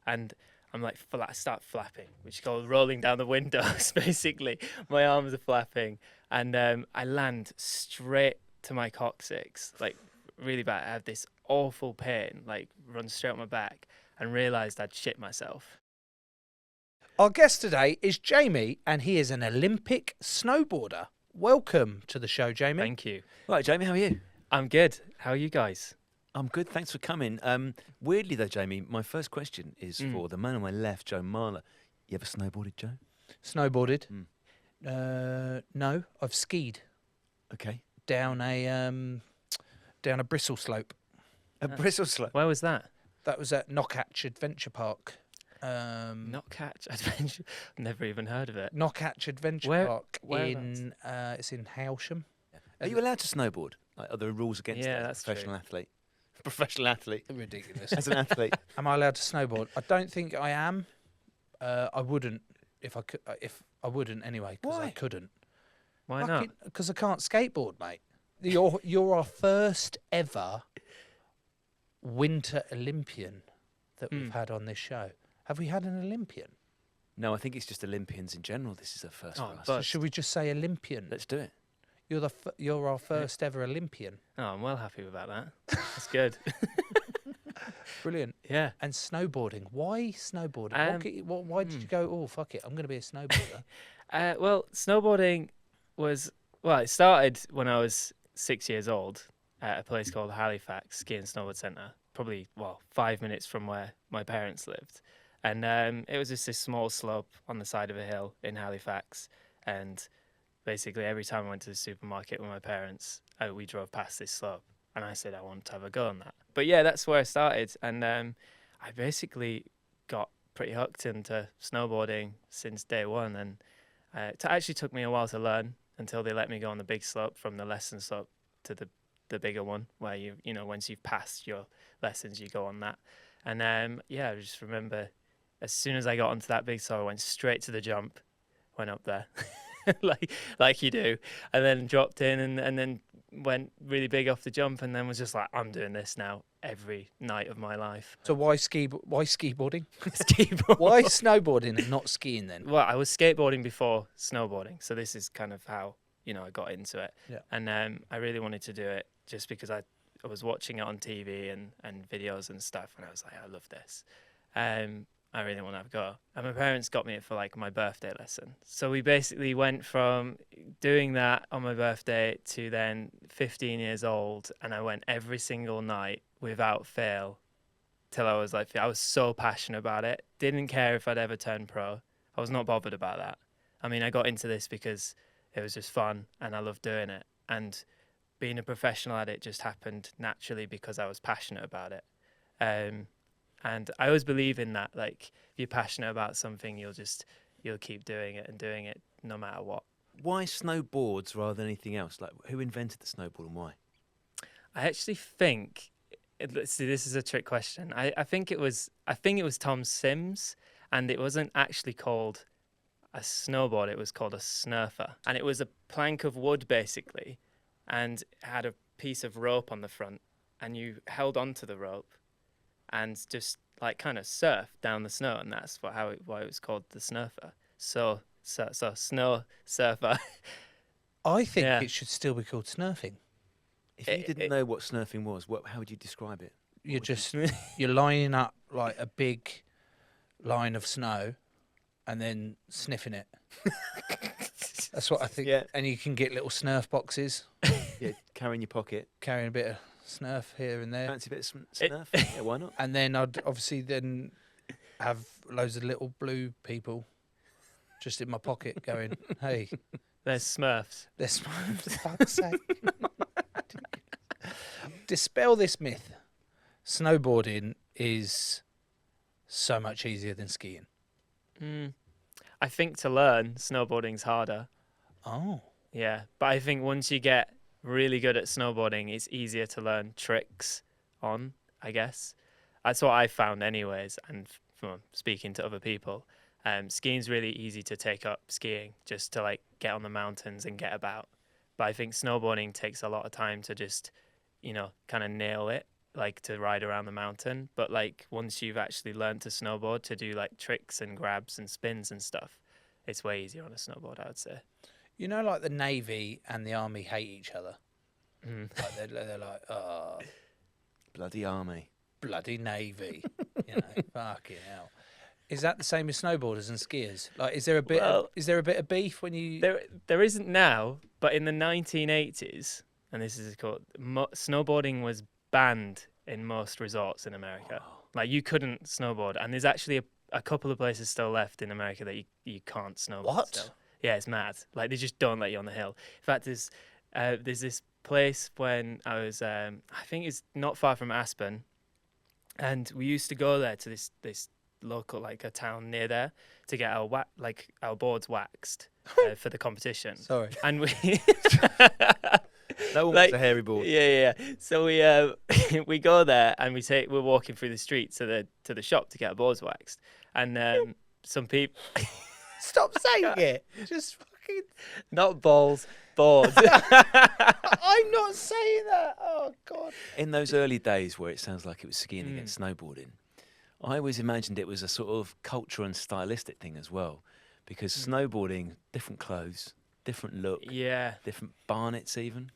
and I'm like, start flapping, which is called rolling down the windows, basically. My arms are flapping, and I land straight to my coccyx, like really bad. I had this awful pain, like run straight up my back, and realised I'd shit myself. Our guest today is Jamie, and he is an Olympic snowboarder. Welcome to the show, Jamie. Thank you. Right, Jamie, how are you? I'm good. How are you guys? I'm good, thanks for coming. Weirdly though, Jamie, my first question is for the man on my left, Joe Marler. You ever snowboarded, Joe? Snowboarded? No, I've skied Okay. down a bristle slope. A bristle slope? Where was that? That was at Knockhatch Adventure Park. Not Catch Adventure. I've never even heard of it. Knockhatch Adventure Park in it's in Howsham. Are you allowed to snowboard? Like, are there rules against Yeah, that as that's a professional true. athlete? Professional athlete. Ridiculous. As an athlete. Am I allowed to snowboard? I don't think I am. I wouldn't if I could. If I wouldn't anyway, because I Why? couldn't. Why not? Because I can't skateboard, mate. You're our first ever Winter Olympian that we've had on this show. Have we had an Olympian? No, I think it's just Olympians in general. This is a first Oh, for us. but- So should we just say Olympian? Let's do it. You're our first ever Olympian. Oh, I'm well happy about that. That's good. Brilliant. Yeah. And snowboarding. Why snowboarding? Why did you go, oh, fuck it, I'm going to be a snowboarder? Well, snowboarding it started when I was 6 years old at a place called Halifax Ski and Snowboard Centre, probably, 5 minutes from where my parents lived. And it was just this small slope on the side of a hill in Halifax. And basically every time I went to the supermarket with my parents, we drove past this slope. And I said I wanted to have a go on that. But yeah, that's where I started. And I basically got pretty hooked into snowboarding since day one. And it actually took me a while to learn until they let me go on the big slope from the lesson slope to the bigger one, where you know, once you've passed your lessons, you go on that. And I just remember as soon as I got onto that big slope, I went straight to the jump, went up there like you do, and then dropped in and then went really big off the jump, and then was just like, I'm doing this now every night of my life. So why skateboarding? Skateboard. Why snowboarding and not skiing then? Well, I was skateboarding before snowboarding, so this is kind of how, I got into it. Yeah. And I really wanted to do it just because I was watching it on TV and videos and stuff, and I was like, I love this. I really want to have a go. And my parents got me it for like my birthday lesson. So we basically went from doing that on my birthday to then 15 years old, and I went every single night without fail till I was like, I was so passionate about it. Didn't care if I'd ever turn pro. I was not bothered about that. I mean, I got into this because it was just fun and I loved doing it. And being a professional at it just happened naturally because I was passionate about it. And I always believe in that, like, if you're passionate about something, you'll keep doing it no matter what. Why snowboards rather than anything else? Like, who invented the snowboard and why? I actually think, see, this is a trick question. I think it was Tom Sims, and it wasn't actually called a snowboard. It was called a snurfer, and it was a plank of wood basically, and it had a piece of rope on the front, and you held onto the rope, and just like kind of surfed down the snow, and that's why it was called the snurfer. So snow surfer. I think Yeah. it should still be called snurfing. If you didn't know what snurfing was, how would you describe it? You're lining up like a big line of snow and then sniffing it. That's what I think. Yeah. And you can get little snurf boxes, Yeah, carry in your pocket. carrying a bit of snurf here and there. Fancy a bit of snurf? Yeah, why not? And then I'd obviously then have loads of little blue people just in my pocket going, hey, There's Smurfs. this for fuck's sake. Dispel this myth. Snowboarding is so much easier than skiing. I think to learn, snowboarding's harder. Oh. Yeah, but I think once you get really good at snowboarding, it's easier to learn tricks on, I guess. That's what I found anyways, and from speaking to other people. Skiing's really easy to take up skiing, just to like get on the mountains and get about. But I think snowboarding takes a lot of time to just, kind of nail it. like to ride around the mountain, but like once you've actually learned to snowboard, to do like tricks and grabs and spins and stuff, it's way easier on a snowboard, I would say. You know, like the Navy and the Army hate each other. Like they're like, oh, Bloody army. bloody Navy. You know, fucking hell. Is that the same as snowboarders and skiers? Like, is there a bit? Well, Is there a bit of beef when you? There isn't now, but in the 1980s, and this is called snowboarding was banned in most resorts in America. Wow. Like you couldn't snowboard, and there's actually a couple of places still left in America that you can't snowboard. What? Still. Yeah, it's mad. Like they just don't let you on the hill. In fact, there's this place when I was I think it's not far from Aspen, and we used to go there to this local, like a town near there, to get our boards waxed for the competition. Sorry. And we No one like, wants a hairy board. yeah. So we we go there and we're walking through the street to the shop to get our boards waxed, and some people Stop saying it. Just fucking. not balls, boards. I'm not saying that. Oh God. In those early days where it sounds like it was skiing against snowboarding, I always imagined it was a sort of cultural and stylistic thing as well, because snowboarding, different clothes, different look, Yeah. different barnets even.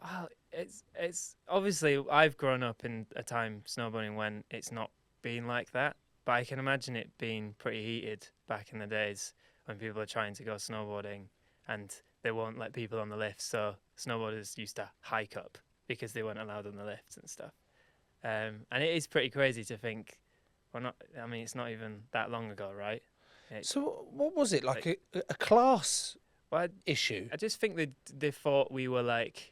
Well, it's obviously I've grown up in a time snowboarding when it's not been like that, but I can imagine it being pretty heated back in the days when people are trying to go snowboarding and they won't let people on the lifts. So snowboarders used to hike up because they weren't allowed on the lifts and stuff. And it is pretty crazy to think. Well, not. I mean, it's not even that long ago, right? So what was it like? A class Well, issue? I just think they thought we were like.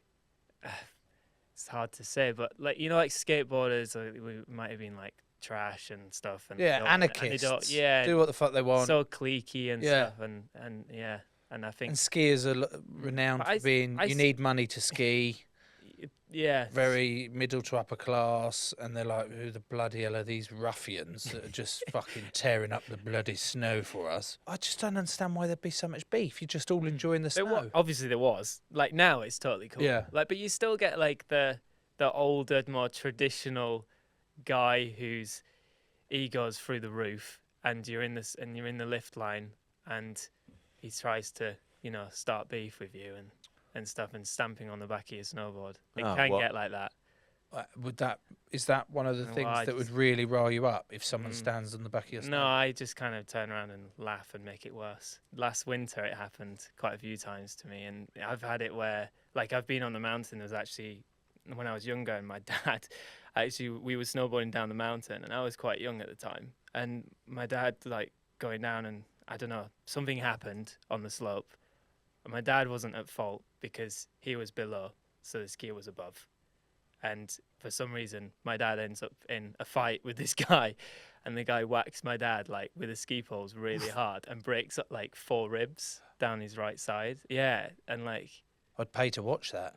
It's hard to say, but like like skateboarders, we might have been like trash and stuff, and Yeah, and anarchists. they don't, yeah, Do what the fuck they want. so cliquey and Yeah. stuff, and yeah, and I think And skiers are renowned But I for being. I You s- need money to ski. yeah, Very middle to upper class, and they're like, "Who the bloody hell are these ruffians that are just fucking tearing up the bloody snow for us?" I just don't understand why there'd be so much beef. You're just all enjoying the snow. obviously there was. Like now it's totally cool. Yeah. Like, but you still get like the older, more traditional guy whose ego's through the roof, and you're in the lift line, and he tries to start beef with you and stuff, and stamping on the back of your snowboard. It Oh, can what? get like that. Is that one of the Well, things I that would just- really rile you up if someone stands on the back of your snow? No, I just kind of turn around and laugh and make it worse. Last winter it happened quite a few times to me, and I've had it where, like, I've been on the mountain. There was actually, when I was younger, and my dad, we were snowboarding down the mountain, and I was quite young at the time, and my dad, like, going down, and I don't know, something happened on the slope, and my dad wasn't at fault because he was below, so the skier was above. And for some reason, my dad ends up in a fight with this guy, and the guy whacks my dad like with the ski poles really hard and breaks up like 4 ribs down his right side. Yeah, and like I'd pay to watch that.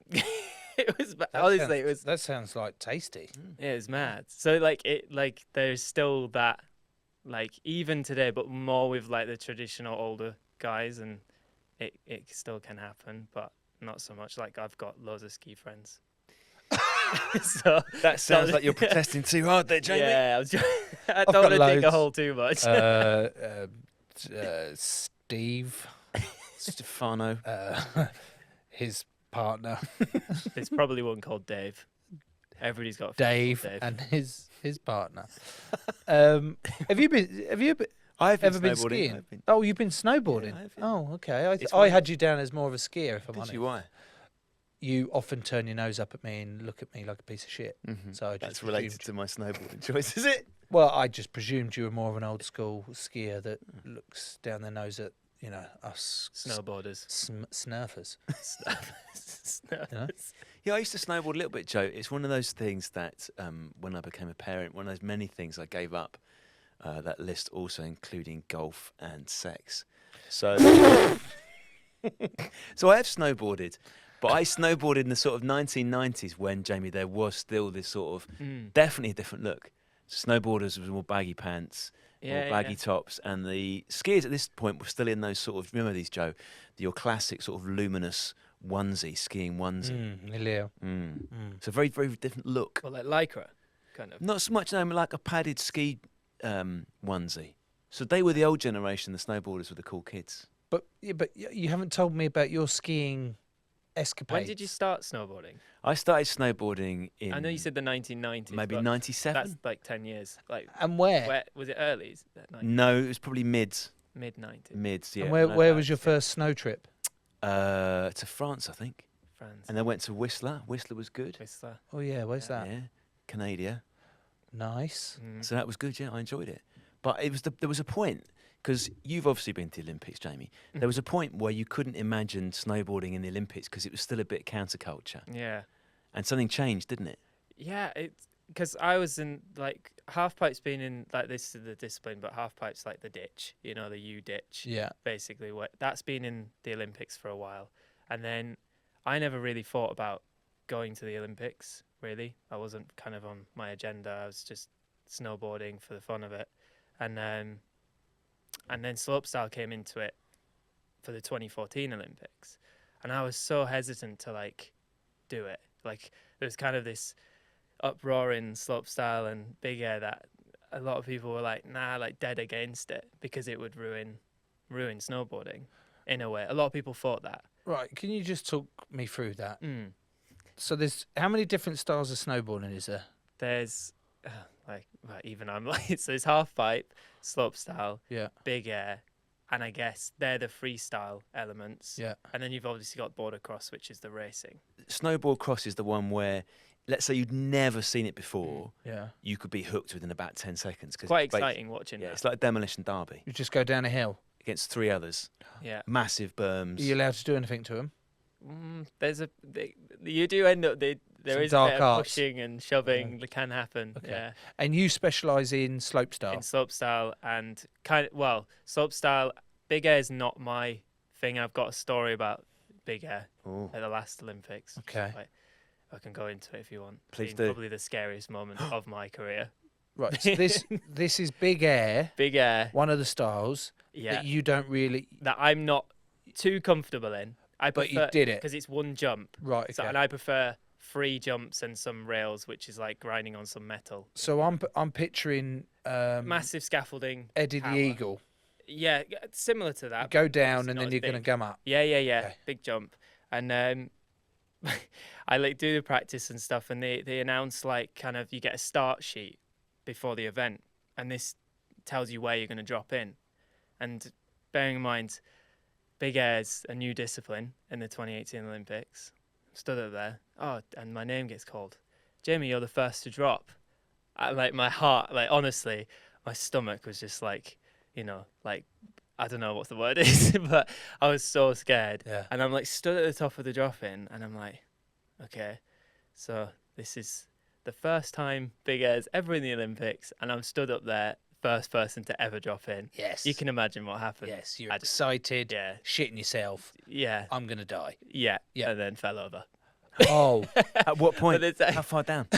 it was honestly, it was That sounds like tasty. it was mad. So like there's still that, like, even today, but more with like the traditional older guys, and it still can happen, but not so much. Like, I've got loads of ski friends. So That sounds like you're protesting too hard there, Jamie. yeah, I got don't want to dig a loads. hole too much. Steve, Stefano. his partner, There's probably one called Dave. Everybody's got a friend Dave, called Dave. and his partner. Have you been I've ever been snowboarding. skiing? I've been- Oh, you've been snowboarding. Yeah, I've been. Oh, okay. It's I one- had you down as more of a skier, if I'm Did honest. you? Why? You often turn your nose up at me and look at me like a piece of shit. So I just That's related presumed- to my snowboarding choice, is it? Well, I just presumed you were more of an old school skier that looks down their nose at us Snowboarders. snurfers. Snowboarders. Yeah, I used to snowboard a little bit, Joe. It's one of those things that when I became a parent, one of those many things I gave up. That list also including golf and sex. So, so I have snowboarded, but I snowboarded in the sort of 1990s when, Jamie, there was still this sort of definitely a different look. Snowboarders with more baggy pants, more baggy tops, and the skiers at this point were still in those sort of, remember these, Joe, your classic sort of luminous onesie, skiing onesie. Leo. It's a very, very different look. Well, like Lycra. kind of. Not so much, no, like a padded ski onesie. So they were the old generation. The snowboarders were the cool kids. But you haven't told me about your skiing escapades. When did you start snowboarding? I started snowboarding in. I know you said the 1990s. maybe but 97. That's like 10 years. Like, And where? was it early? No, it was probably mids. Mid 90s. Mids, yeah. And no where doubt. was your first snow trip? To France, I think. France. And then went to Whistler. Whistler was good. Whistler. Oh yeah, where's that? Yeah, Canada. Nice. Mm. So that was good. Yeah, I enjoyed it. But there was a point, because you've obviously been to the Olympics, Jamie. There was a point where you couldn't imagine snowboarding in the Olympics because it was still a bit counterculture, Yeah. and something changed, didn't it? Yeah, it's because I was in like halfpipe's been in like this is the discipline, but halfpipe's like the ditch, you know, the U ditch. Yeah. Basically, what that's been in the Olympics for a while, and then I never really thought about going to the Olympics. Really, I wasn't kind of on my agenda. I was just snowboarding for the fun of it, and then slopestyle came into it for the 2014 Olympics, and I was so hesitant to like do it. Like there was kind of this uproar in slopestyle and big air that a lot of people were like, nah, like dead against it because it would ruin snowboarding in a way. A lot of people thought that. Right. Can you just talk me through that? Mm. So there's how many different styles of snowboarding is there? There's even I'm like, so there's half pipe, slopestyle, Yeah. big air, and I guess they're the freestyle elements. Yeah. And then you've obviously got border cross, which is the racing. Snowboard cross is the one where, let's say you'd never seen it before, Yeah. you could be hooked within about 10 seconds. 'Cause Quite it's basi- exciting watching Yeah, that. it's like a demolition derby You just go down a hill. against 3 others. Yeah. Massive berms. Are you allowed to do anything to them? You do end up there Some is a dark bit of arts. pushing and shoving that can happen. Okay. Yeah. And you specialise in slopestyle. In slopestyle and slopestyle. Big air is not my thing. I've got a story about big air Oh, at the last Olympics. Okay. Like, I can go into it if you want. Please Been do. Probably the scariest moment of my career. Right. So this is big air, Big air. one of the styles Yeah. that you don't really. That I'm not too comfortable in. But you did it. because it's one jump. Right. Okay. So, and I prefer 3 jumps and some rails, which is like grinding on some metal. So I'm picturing Massive scaffolding. Eddie power. the Eagle. Yeah, similar to You that. go but down obviously and not then as you're going to big. come up. Yeah. Okay. Big jump. And I like do the practice and stuff, and they announce like kind of you get a start sheet before the event, and this tells you where you're going to drop in. And bearing in mind, big air's a new discipline in the 2018 Olympics. Stood up there. Oh, and my name gets called. Jamie, you're the first to drop. Like my heart, like honestly, my stomach was just like, like I don't know what the word is, but I was so scared. Yeah. And I'm like stood at the top of the drop in, and I'm like, okay, so this is the first time big air's ever in the Olympics, and I'm stood up there, first person to ever drop in. Yes. You can imagine what happened. Yes. You're I- excited. Yeah, Shitting yourself. yeah, I'm going to die. yeah, Yeah. and then fell over. Oh. At what point? But it's, How far down?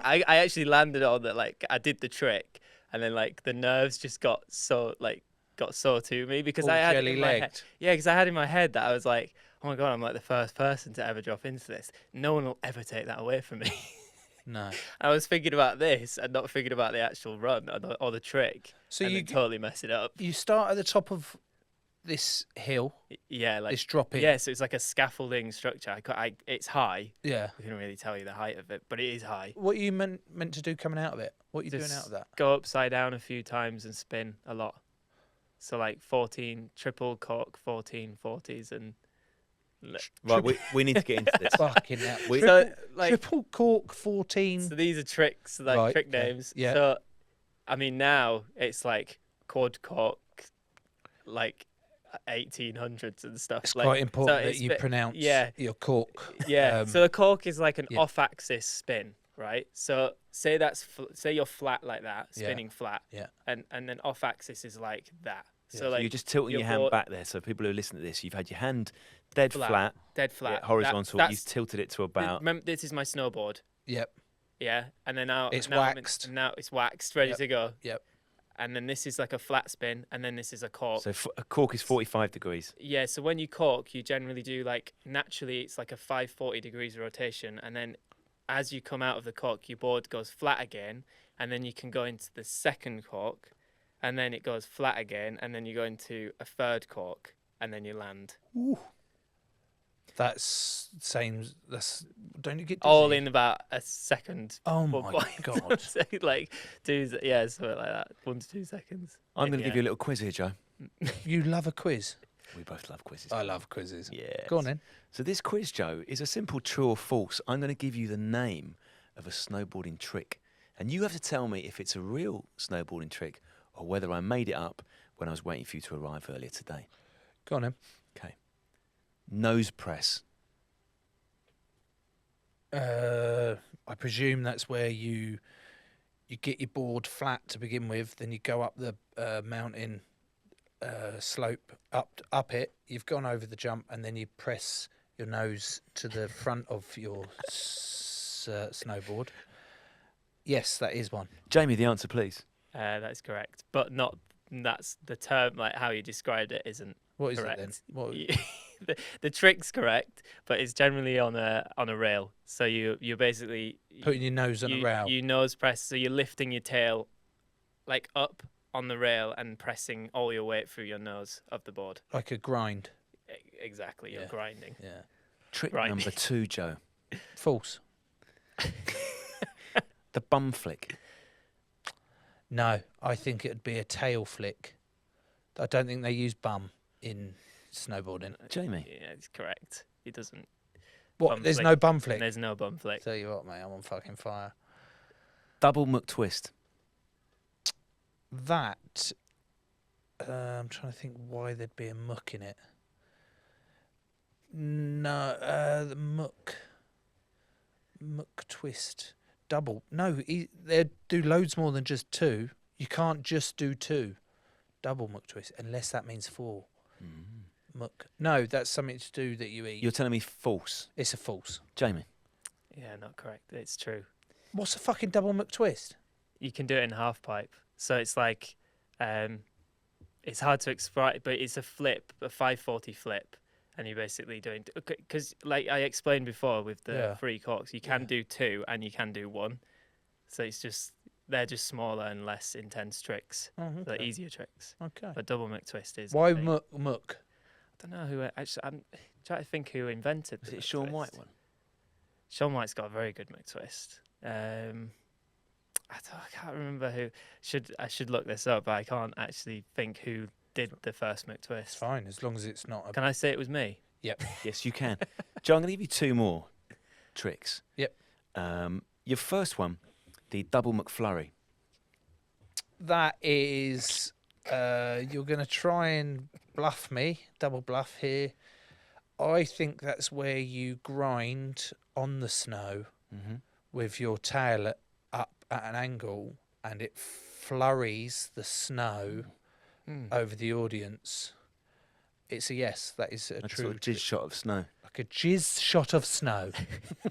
I actually landed on that, like I did the trick, and then like the nerves just got so to me because All I had it in my head. jelly-legged. Yeah, because I had in my head that I was like, oh my god, I'm like the first person to ever drop into this. No one will ever take that away from me. No. I was thinking about this and not thinking about the actual run or the trick. So and you then totally mess it up. you start at the top of this hill, Yeah, like this drop in. yeah, so it's like a scaffolding structure. It's high. Yeah. I couldn't really tell you the height of it, but it is high. What are you meant to do coming out of it? What are you doing Just out of that? Go upside down a few times and spin a lot. So like 14 triple cork, 14 40s, and Right, we need to get into this. Fucking hell. so like Triple cork 14. so these are tricks, like Right, trick okay. names. Yeah. So I mean now it's like quad cork, like 1800s and stuff. It's like, quite important so that it's you bit- pronounce yeah. your cork. Yeah. Um, So the cork is like an yeah. off-axis spin, right? So say say you're flat like that, Yeah. spinning flat. Yeah. And then off-axis is like that. Yeah. So So like you're just tilting your your hand board- back there. So people who listen to this, you've had your hand dead flat, dead flat, yeah, horizontal. That's, You've tilted it to about. remember, this is my snowboard. Yep. Yeah. And then now It's now I'm in- waxed. now it's waxed, ready Yep. to go. Yep. And then this is like a flat spin, and then this is a cork. So a cork is 45 degrees. Yeah, so when you cork, you generally do like naturally it's like a 540 degrees rotation, and then as you come out of the cork, your board goes flat again, and then you can go into the second cork, and then it goes flat again, and then you go into a third cork, and then you land. Ooh. That's same. That's don't you get dizzy? All in about a second. Oh my God! So like something like that. 1 to 2 seconds. I'm going to give you a little quiz here, Joe. You love a quiz. We both love quizzes. I love quizzes. Yeah. Go on then. So this quiz, Joe, is a simple true or false. I'm going to give you the name of a snowboarding trick, and you have to tell me if it's a real snowboarding trick or whether I made it up when I was waiting for you to arrive earlier today. Go on then. Okay. Nose press. I presume that's where you get your board flat to begin with, then you go up the mountain slope, up it. You've gone over the jump, and then you press your nose to the front of your snowboard. Yes, that is one. Jamie, the answer, please. That's correct, but not. That's the term. Like how you described it isn't. What is correct. it then? What? The trick's correct, but it's generally on a rail. So you're basically Putting your nose on a rail. You nose press, so you're lifting your tail like up on the rail and pressing all your weight through your nose of the board. Like a grind. Exactly, you're Yeah. grinding. Yeah. Trick Right. number 2, Joe. False. The bum flick. No, I think it'd be a tail flick. I don't think they use bum in snowboarding. Jamie. Yeah, it's correct. It doesn't. What? Bum There's flick. no bum flick. There's no bum flick. Tell you what, mate, I'm on fucking fire. Double McTwist. That. I'm trying to think why there'd be a muck in it. No, the muck twist. Double. No, they do loads more than just 2. You can't just do 2. Double muck twist, unless that means 4. Muck. No, that's something to do that you eat. You're telling me false. It's a false. Jamie. Yeah, not correct. It's true. What's a fucking double muck twist? You can do it in half pipe. So it's like, it's hard to explain, but it's a flip, a 540 flip. And you're basically doing, because like I explained before with the 3 corks, you can do 2 and you can do 1. So it's just, they're just smaller and less intense tricks. Oh, okay. They're easier tricks. Okay. But double McTwist is. Why the thing. muck? I don't know who, actually, I'm trying to think who invented Was the it Shaun McTwist. White one? Shaun White's got a very good McTwist. I can't remember who. I should look this up, but I can't actually think who did the first It's McTwist. fine, as long as it's not a... Can I say it was me? Yep. Yes, you can. Joe, I'm going to give you 2 more tricks. Yep. Your first one, the double McFlurry. That is... you're going to try and bluff me, double bluff here. I think that's where you grind on the snow with your tail up at an angle, and it flurries the snow over the audience. It's a yes. That is a That's true sort of jizz shot of snow. like a jizz shot of snow,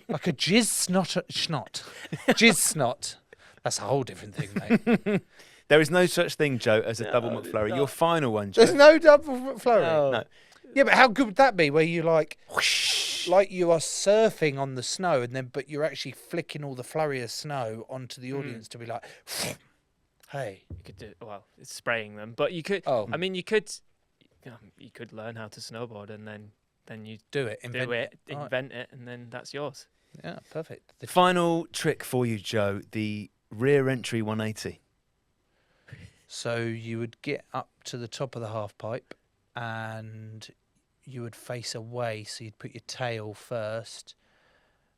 like a jizz snot. Jizz snot. That's a whole different thing, mate. There is no such thing, Joe, as a double McFlurry. Your final one, Joe. There's no double flurry. No. Yeah, but how good would that be? Where you like you are surfing on the snow, and then but you're actually flicking all the flurry of snow onto the audience to be like, hey. You could do it's spraying them, but you could. Oh. I mean, you could learn how to snowboard, and then you Do it. do it, All right. invent it, and then that's yours. Yeah, perfect. The final trick for you, Joe, the rear entry 180. So you would get up to the top of the half pipe, and you would face away. So you'd put your tail first.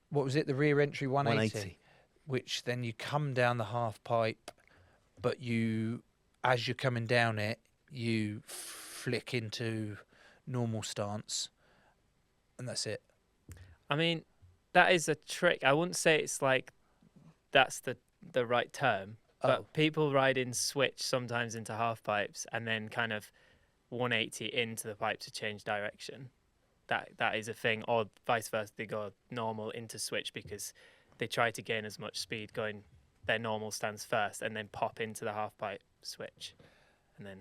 What was it? The rear entry 180. Which then you come down the half pipe, but as you're coming down it, you flick into normal stance, and that's it. I mean, that is a trick. I wouldn't say it's like that's the right term, but people ride in switch sometimes into half pipes and then kind of 180 into the pipe to change direction. That is a thing, or vice versa. They go normal into switch because they try to gain as much speed going their normal stance first and then pop into the half pipe switch, and then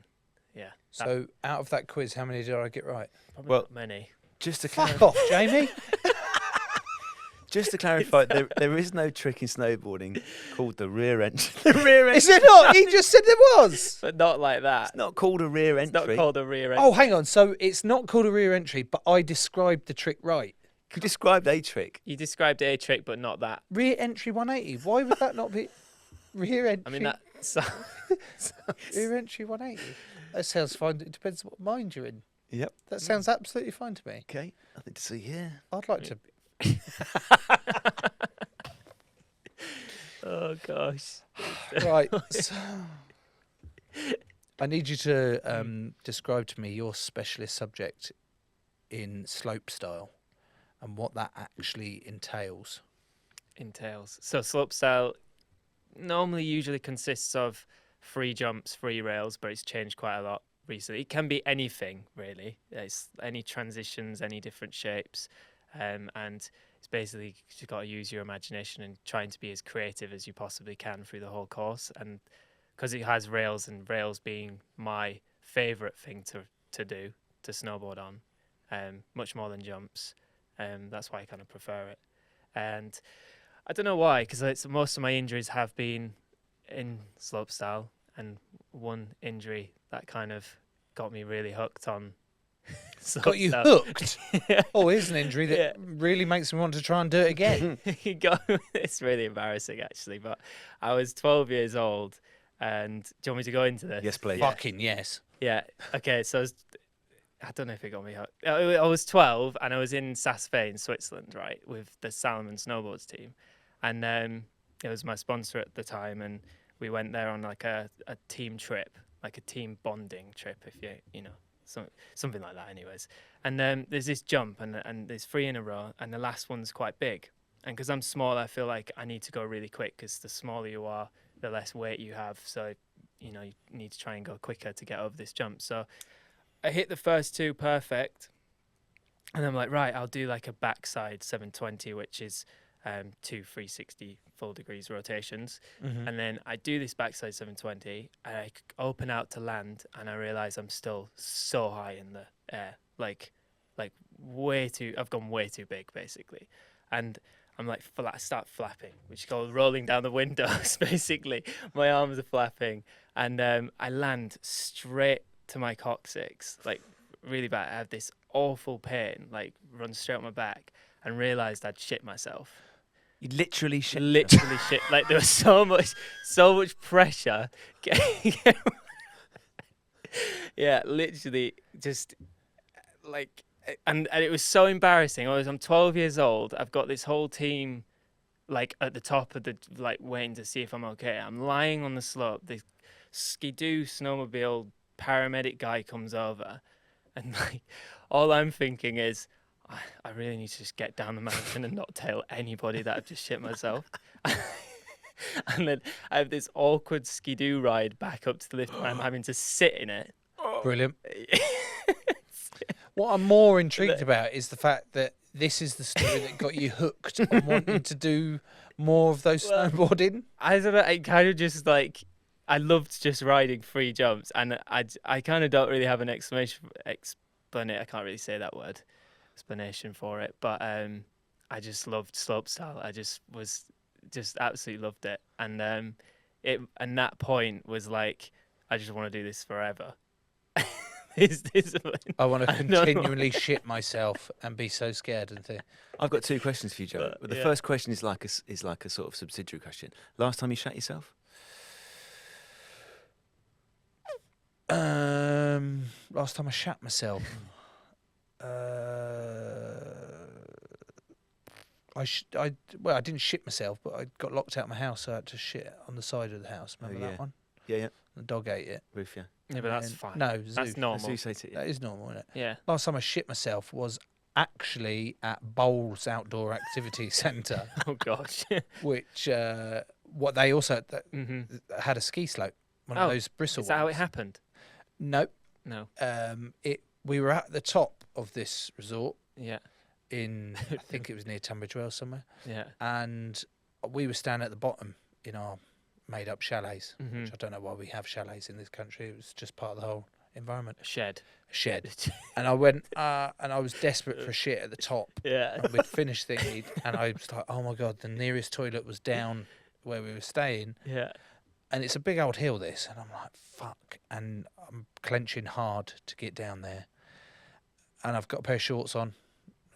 So out of that quiz, how many did I get right? probably Well, not many. Just to Fuck off, Jamie. Just to clarify, there is no trick in snowboarding called the rear entry. The rear entry. Is there not? He just said there was. But not like that. It's not called a rear It's entry. not called a rear entry. Oh, hang on. So it's not called a rear entry, but I described the trick right. You described a trick. You described a trick, but not that. Rear entry 180. Why would that not be rear entry? I mean, that sounds... Rear entry 180. That sounds fine. It depends what mind you're in. Yep. That sounds absolutely fine to me. Okay. Nothing to see here. I'd like to. Oh, gosh. Right. So, I need you to describe to me your specialist subject in slopestyle and what that actually entails. So slopestyle normally usually consists of free jumps, free rails, but it's changed quite a lot recently. It can be anything, really. It's any transitions, any different shapes. And it's basically you've got to use your imagination and trying to be as creative as you possibly can through the whole course. And because it has rails, and rails being my favourite thing to do, to snowboard on, much more than jumps, that's why I kind of prefer it. And I don't know why, because most of my injuries have been in slopestyle, and one injury that kind of got me really hooked on Got you hooked? Oh, here's an injury that really makes me want to try and do it again. It's really embarrassing, actually, but I was 12 years old, and do you want me to go into this? Yes, please. Fucking yes. Yeah. Okay, so I don't know if it got me hooked. I was 12, and I was in Saas-Fee in Switzerland, right, with the Salomon Snowboards team. And it was my sponsor at the time, and we went there on like a team trip, like a team bonding trip, if you know, something like that anyways. And there's this jump, and there's 3 in a row, and the last one's quite big. And because I'm small, I feel like I need to go really quick, because the smaller you are, the less weight you have. So, you know, you need to try and go quicker to get over this jump. So I hit the first 2 perfect, and I'm like, right, I'll do like a backside 720, which is 2 360 full degrees rotations. Mm-hmm. And then I do this backside 720, and I open out to land, and I realize I'm still so high in the air, like I've gone way too big, basically. And I'm like, start flapping, which is called rolling down the windows, basically. My arms are flapping, and I land straight to my coccyx, like really bad. I have this awful pain, like runs straight up my back, and realized I'd shit myself. You literally shit. Literally shit. Like there was so much pressure. Yeah, literally just like, and it was so embarrassing. I'm 12 years old. I've got this whole team like at the top of the, like waiting to see if I'm okay. I'm lying on the slope. The skidoo snowmobile paramedic guy comes over, and like all I'm thinking is, I really need to just get down the mountain and not tell anybody that I've just shit myself. And then I have this awkward skidoo ride back up to the lift where I'm having to sit in it. Brilliant. What I'm more intrigued about is the fact that this is the story that got you hooked on wanting to do more of those snowboarding. I don't know. I kind of just like, I loved just riding free jumps, and I kind of don't really have an explanation. I can't really say that word. Explanation for it, but I just loved slopestyle. I just absolutely loved it, and and that point was like, I just want to do this forever. I want to continually shit myself and be so scared and think. I've got 2 questions for you, Joe. The first question is like a sort of subsidiary question. Last time you shat yourself? Last time I shat myself. I didn't shit myself, but I got locked out of my house, so I had to shit on the side of the house. Remember that one? Yeah. The dog ate it. Roof, yeah. Yeah, but that's fine. No, zoo. That's normal. Zoo ate it, yeah. That is normal, isn't it? Yeah. Last time I shit myself was actually at Bowles Outdoor Activity Centre, Oh gosh. which what they also Mm-hmm. had a ski slope, one of those bristle Is that how it ones. happened? Nope. No. We were at the top of this resort Yeah. in, I think it was near Tunbridge Wells somewhere, Yeah. and we were standing at the bottom in our made-up chalets, Mhm. which I don't know why we have chalets in this country. It was just part of the whole environment? A shed. A shed. And I went, and I was desperate for shit at the top. Yeah. And we'd finished thinking, and I was like, oh my God, the nearest toilet was down where we were staying. Yeah. And it's a big old hill, this. And I'm like, fuck. And I'm clenching hard to get down there. And I've got a pair of shorts on,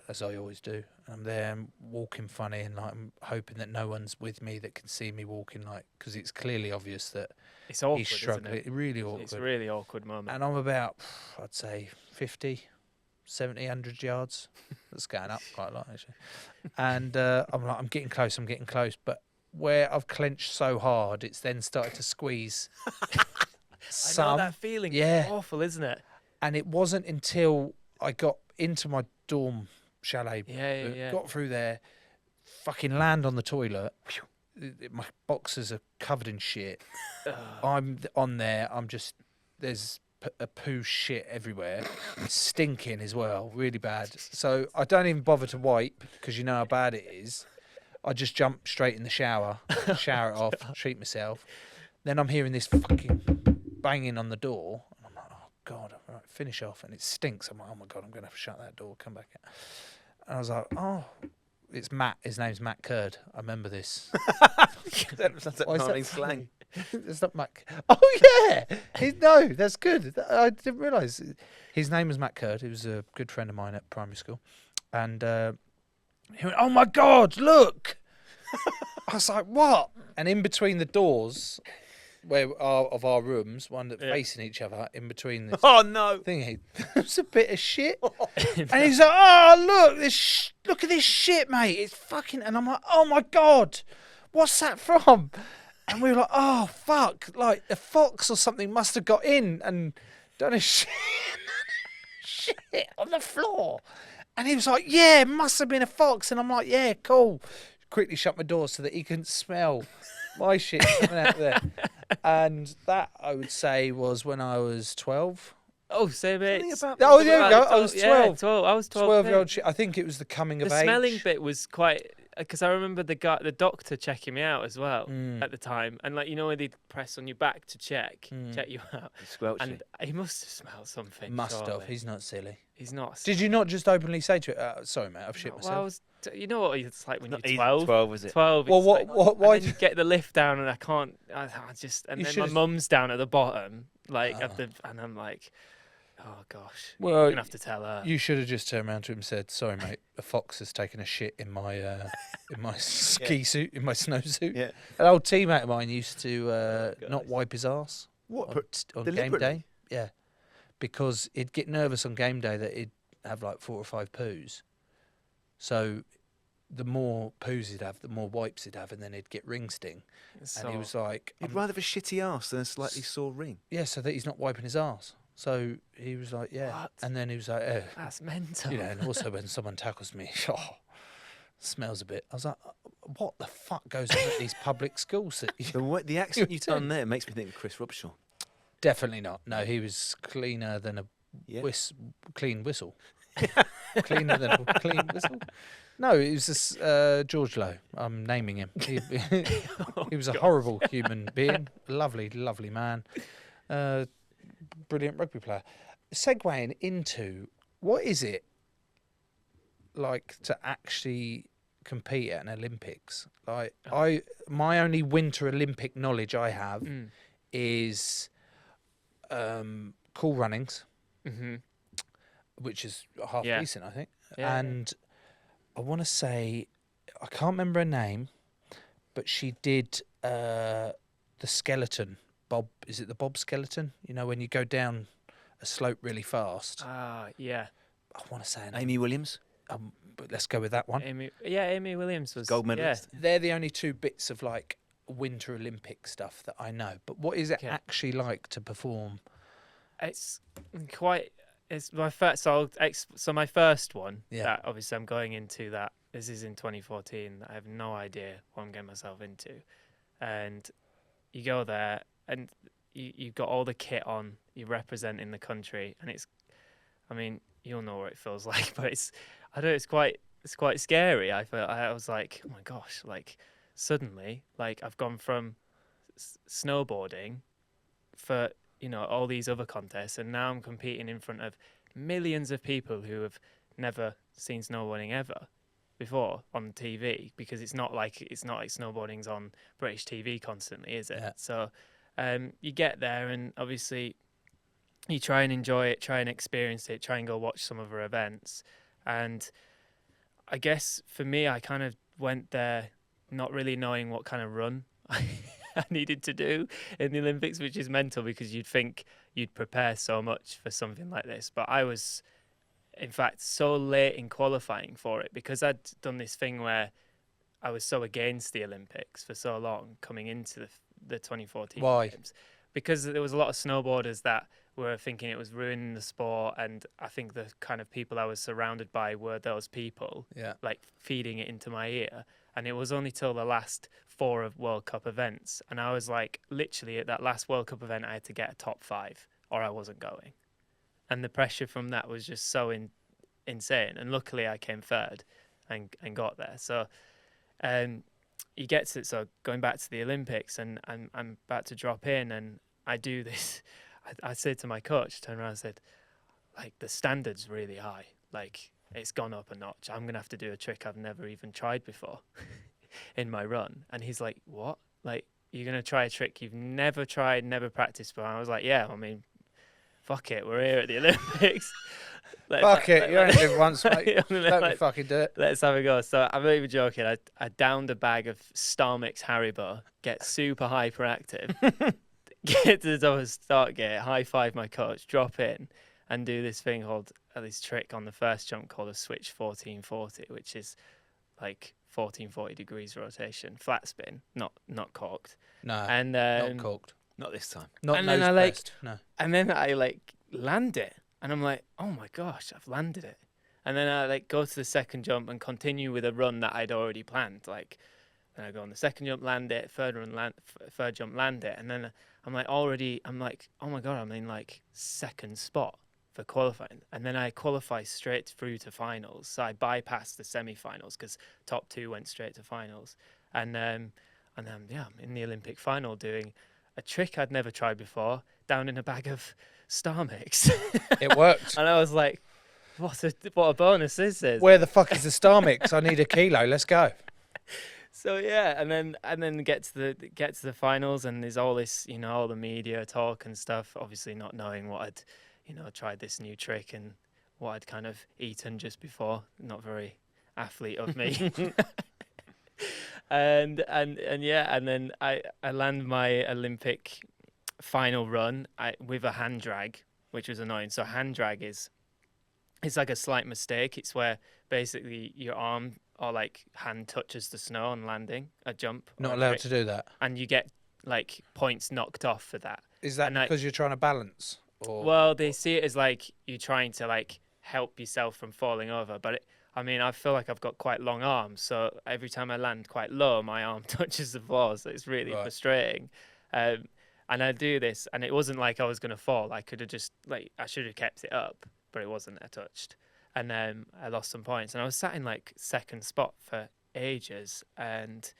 as I always do. And I'm there, I'm walking funny, and like, I'm hoping that no one's with me that can see me walking, like, because it's clearly obvious that It's awkward, he's struggling. isn't it? Really awkward. It's a really awkward moment. And I'm about, I'd say, 50, 70, 100 yards. That's going up quite a lot, actually. And I'm like, I'm getting close. But where I've clenched so hard, it's then started to squeeze. I know that feeling. Yeah. It's awful, isn't it? And it wasn't until I got into my dorm chalet, Yeah. got through there, fucking land on the toilet. My boxers are covered in shit. I'm on there. I'm just, there's a poo shit everywhere. It's stinking as well, really bad. So I don't even bother to wipe because you know how bad it is. I just jump straight in the shower, shower it off, treat myself. Then I'm hearing this fucking banging on the door. And I'm like, oh God, all right, finish off. And it stinks. I'm like, oh my God, I'm going to have to shut that door, come back out. And I was like, oh, it's Matt. His name's Matt Curd. I remember this. That's Why is that Darling slang. It's not Matt. Oh yeah, no, that's good. I didn't realise his name was Matt Curd. He was a good friend of mine at primary school, and he went, "Oh my God, look!" I was like, "What?" And in between the doors, of our rooms, one that facing each other, in between this Oh no! thingy, there was a bit of shit, and he's like, "Oh look, look at this shit, mate! It's fucking." And I'm like, "Oh my God, what's that from?" And we were like, oh, fuck, like a fox or something must have got in and done a shit on the floor. And he was like, yeah, it must have been a fox. And I'm like, yeah, cool. Quickly shut my door so that he couldn't smell my shit coming out there. And that, I would say, was when I was 12. Oh, same age. Oh, there we go. I was 12. Yeah, 12. I was 12. 12-year-old shit. I think it was the coming of the age. smelling bit was quite, because I remember the doctor checking me out as well at the time, and like, you know, when they'd press on your back to check you out, Squelchy. and he must have smelled something. Must surely. have. He's not silly. He's not. Did you not just openly say to it, sorry, mate, I've shit Well, myself? you know what it's like when Not you're easy. 12. 12 was it? 12. Well, it's what- like, what- why and then you get the lift down, and I can't. I just. And You then my should've- mum's down at the bottom, like and I'm like, oh gosh. Well, you're gonna have to tell her. You should have just turned around to him and said, sorry, mate, a fox has taken a shit in my ski suit, in my snowsuit. Yeah. An old teammate of mine used to not wipe his arse What? on game Deliberately? day. Yeah. Because he'd get nervous on game day that he'd have like 4 or 5 poos. So the more poos he'd have, the more wipes he'd have, and then he'd get ring sting. And he was like, You'd rather have a shitty arse than a slightly sore ring. yeah, so that he's not wiping his arse. So he was like, yeah. What? And then he was like, oh. That's mental. You know, and also when someone tackles me, smells a bit. I was like, what the fuck goes on at these public schools? That The accent you've done there makes me think of Chris Robshaw. Definitely not. No, he was cleaner than a Yeah. clean whistle. Cleaner than a clean whistle. No, it was this George Lowe. I'm naming him. He was a horrible human being. Lovely, lovely man. Brilliant rugby player. Segueing into, what is it like to actually compete at an Olympics? Like my only Winter Olympic knowledge I have is cool runnings, which is half decent, I think. Yeah, and I want to say, I can't remember her name, but she did the skeleton. Bob, is it the Bob skeleton? You know, when you go down a slope really fast. Yeah. I want to say her name. Amy Williams, But let's go with that one. Amy Williams was gold medalist. They're the only 2 bits of like Winter Olympic stuff that I know. But what is it actually like to perform? It's quite. It's my first. So my first one. Yeah. That obviously I'm going into that. This is in 2014. I have no idea what I'm getting myself into, and you go there and you've got all the kit on. You're representing the country, and it's. I mean, you'll know what it feels like, but it's. I don't know. It's quite scary. I was like, oh my gosh, like suddenly, like I've gone from snowboarding for all these other contests, and now I'm competing in front of millions of people who have never seen snowboarding ever before on TV, because it's not like snowboarding's on British TV constantly, is it? Yeah. So you get there, and obviously you try and enjoy it, try and experience it, try and go watch some other events. And I guess for me, I kind of went there not really knowing what kind of run I needed to do in the Olympics, which is mental, because you'd think you'd prepare so much for something like this. But I was, in fact, so late in qualifying for it, because I'd done this thing where I was so against the Olympics for so long coming into the 2014 Why? Games. Because there was a lot of snowboarders that were thinking it was ruining the sport, and I think the kind of people I was surrounded by were those people, like feeding it into my ear. And it was only till the last 4 of World Cup events, and I was like, literally at that last World Cup event, I had to get a top 5 or I wasn't going. And the pressure from that was just so insane. And luckily I came third and got there. So you get to, so going back to the Olympics, and I'm about to drop in, and I do this. I said to my coach, turned around and said, like, the standard's really high. Like, it's gone up a notch. I'm going to have to do a trick I've never even tried before in my run. And he's like, what? Like, you're going to try a trick you've never tried, never practiced before? And I was like, yeah, I mean, fuck it. We're here at the Olympics. Fuck it. You only live once, mate. Let me fucking do it. Let's have a go. So I'm not even joking. I downed a bag of Star Mix Haribo, get super hyperactive, get to the top of start gate, high five my coach, drop in, and do this thing called this trick on the first jump called a switch 1440, which is like 1440 degrees rotation, flat spin, not corked. No, and not corked. Not this time. Not and nose then pressed. No. And then I like land it, and I'm like, oh my gosh, I've landed it. And then I like go to the second jump and continue with a run that I'd already planned. Like, then I go on the second jump, land it, third jump, land it, and then I'm like, oh my god, I'm in like second spot for qualifying. And then I qualify straight through to finals. So I bypassed the semi-finals because top 2 went straight to finals. And then I'm in the Olympic final doing a trick I'd never tried before, down in a bag of Star Mix. It worked. And I was like, what a bonus this is. Where the fuck is the Star Mix? I need a kilo. Let's go. So yeah, and then get to the finals, and there's all this, all the media talk and stuff. Obviously, not knowing what I'd, tried this new trick and what I'd kind of eaten just before. Not very athlete of me. and then I land my Olympic final run with a hand drag, which was annoying. So hand drag it's like a slight mistake. It's where basically your arm or like hand touches the snow on landing a jump. Not allowed to do that. And you get like points knocked off for that. Is that because you're trying to balance? Well, they see it as like you're trying to like help yourself from falling over. But I feel like I've got quite long arms, so every time I land quite low, my arm touches the floor. So it's really frustrating. And I do this, and it wasn't like I was going to fall. I could have just I should have kept it up, but it wasn't. I touched. And I lost some points, and I was sat in like second spot for ages, and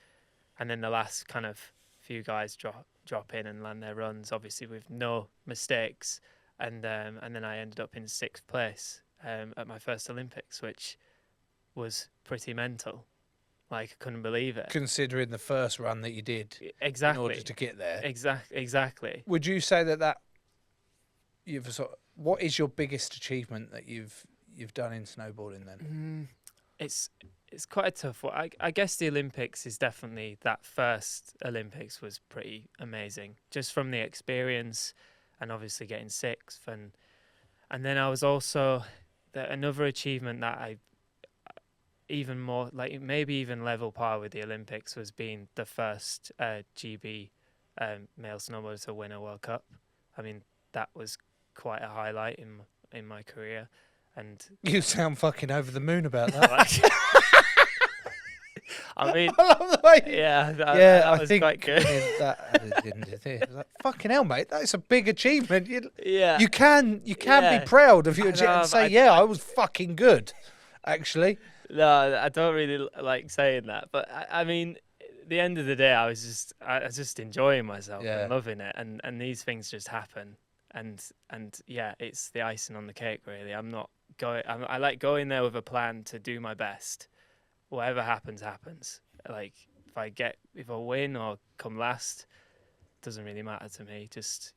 then the last kind of few guys drop in and land their runs, obviously with no mistakes, and then I ended up in 6th place at my first Olympics, which was pretty mental. Like, I couldn't believe it, considering the first run that you did exactly in order to get there. Exactly. Would you say that what is your biggest achievement that you've done in snowboarding then? It's quite a tough one. I guess the Olympics is definitely, that first Olympics was pretty amazing, just from the experience and obviously getting 6th. And then I was also, another achievement that I even more, like maybe even level par with the Olympics, was being the first GB male snowboarder to win a World Cup. I mean, that was quite a highlight in my career. And you sound fucking over the moon about that. I mean, I love the way. That was quite good. Like, fucking hell, mate, that's a big achievement. You can be proud of your achievement and say, I was fucking good, actually. No, I don't really like saying that, but I mean, at the end of the day, I was just enjoying myself and loving it, and these things just happen. and yeah, it's the icing on the cake, really. I'm not going. I like going there with a plan to do my best. Whatever happens, happens. Like if I win or come last, doesn't really matter to me. Just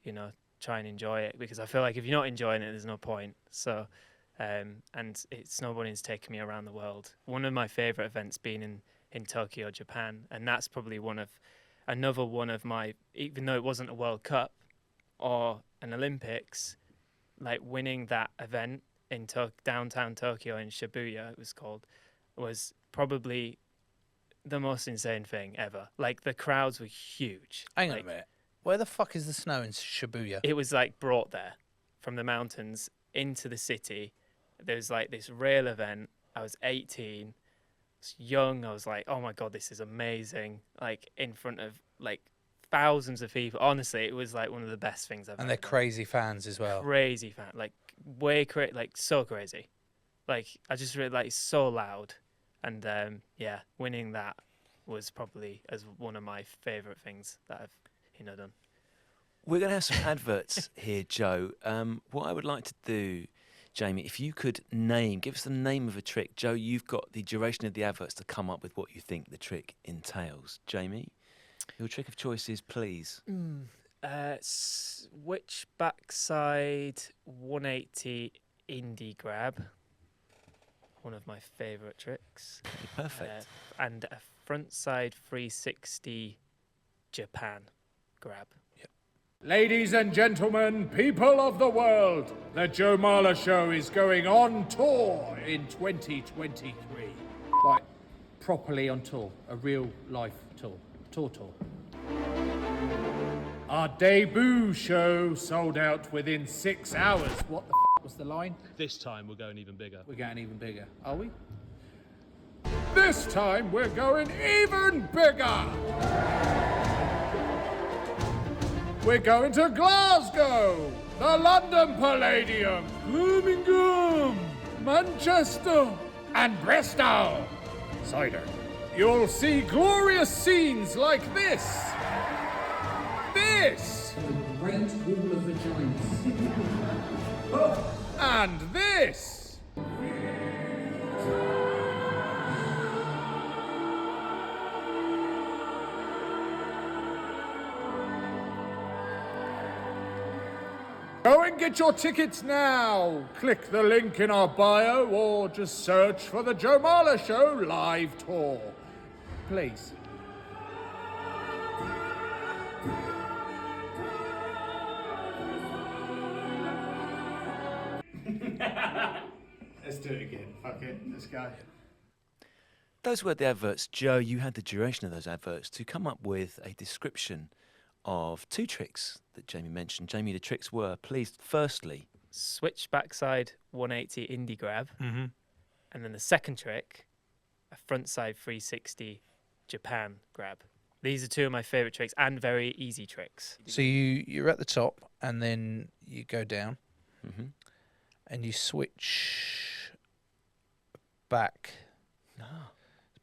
try and enjoy it, because I feel like if you're not enjoying it, there's no point. So, and snowboarding's taken me around the world. One of my favorite events being in Tokyo, Japan, and that's probably another one of my, even though it wasn't a World Cup or an Olympics, like winning that event in downtown Tokyo in Shibuya, it was called, was probably the most insane thing ever. Like, the crowds were huge. Hang on a minute. Where the fuck is the snow in Shibuya? It was like brought there from the mountains into the city. There was like this rail event. I was 18. I was young. I was like, oh my God, this is amazing. Like, in front of like thousands of people. Honestly, it was like one of the best things I've ever And they're done. crazy fans as well. Crazy fan. Like, like so crazy. Like, I just really, like, it's so loud. And yeah, winning that was probably as one of my favourite things that I've done. We're going to have some adverts here, Joe. What I would like to do, Jamie, if you could give us the name of a trick. Joe, you've got the duration of the adverts to come up with what you think the trick entails. Jamie, your trick of choice is, please. Switch backside 180 indie grab. One of my favourite tricks. Perfect. And a frontside 360 Japan grab. Ladies and gentlemen, people of the world, the Joe Marler Show is going on tour in 2023. Like, properly on tour. A real life tour. Tour. Our debut show sold out within 6 hours. What the was the line? This time we're going even bigger. We're going even bigger. Are we? This time we're going even bigger! We're going to Glasgow, the London Palladium, Birmingham, Manchester, and Bristol. Cider. You'll see glorious scenes like this. This. The Great Wall of Vaginas. And this. Go and get your tickets now. Click the link in our bio or just search for the Joe Marler Show live tour. Please. Let's do it again. Fuck it. Let's go. Those were the adverts. Joe, you had the duration of those adverts to come up with a description of two tricks that Jamie mentioned. Jamie, the tricks were, please, firstly, Switch backside 180 indie grab. Mm-hmm. And then the second trick, a frontside 360 Japan grab. These are two of my favourite tricks and very easy tricks. So you're at the top and then you go down and you switch back.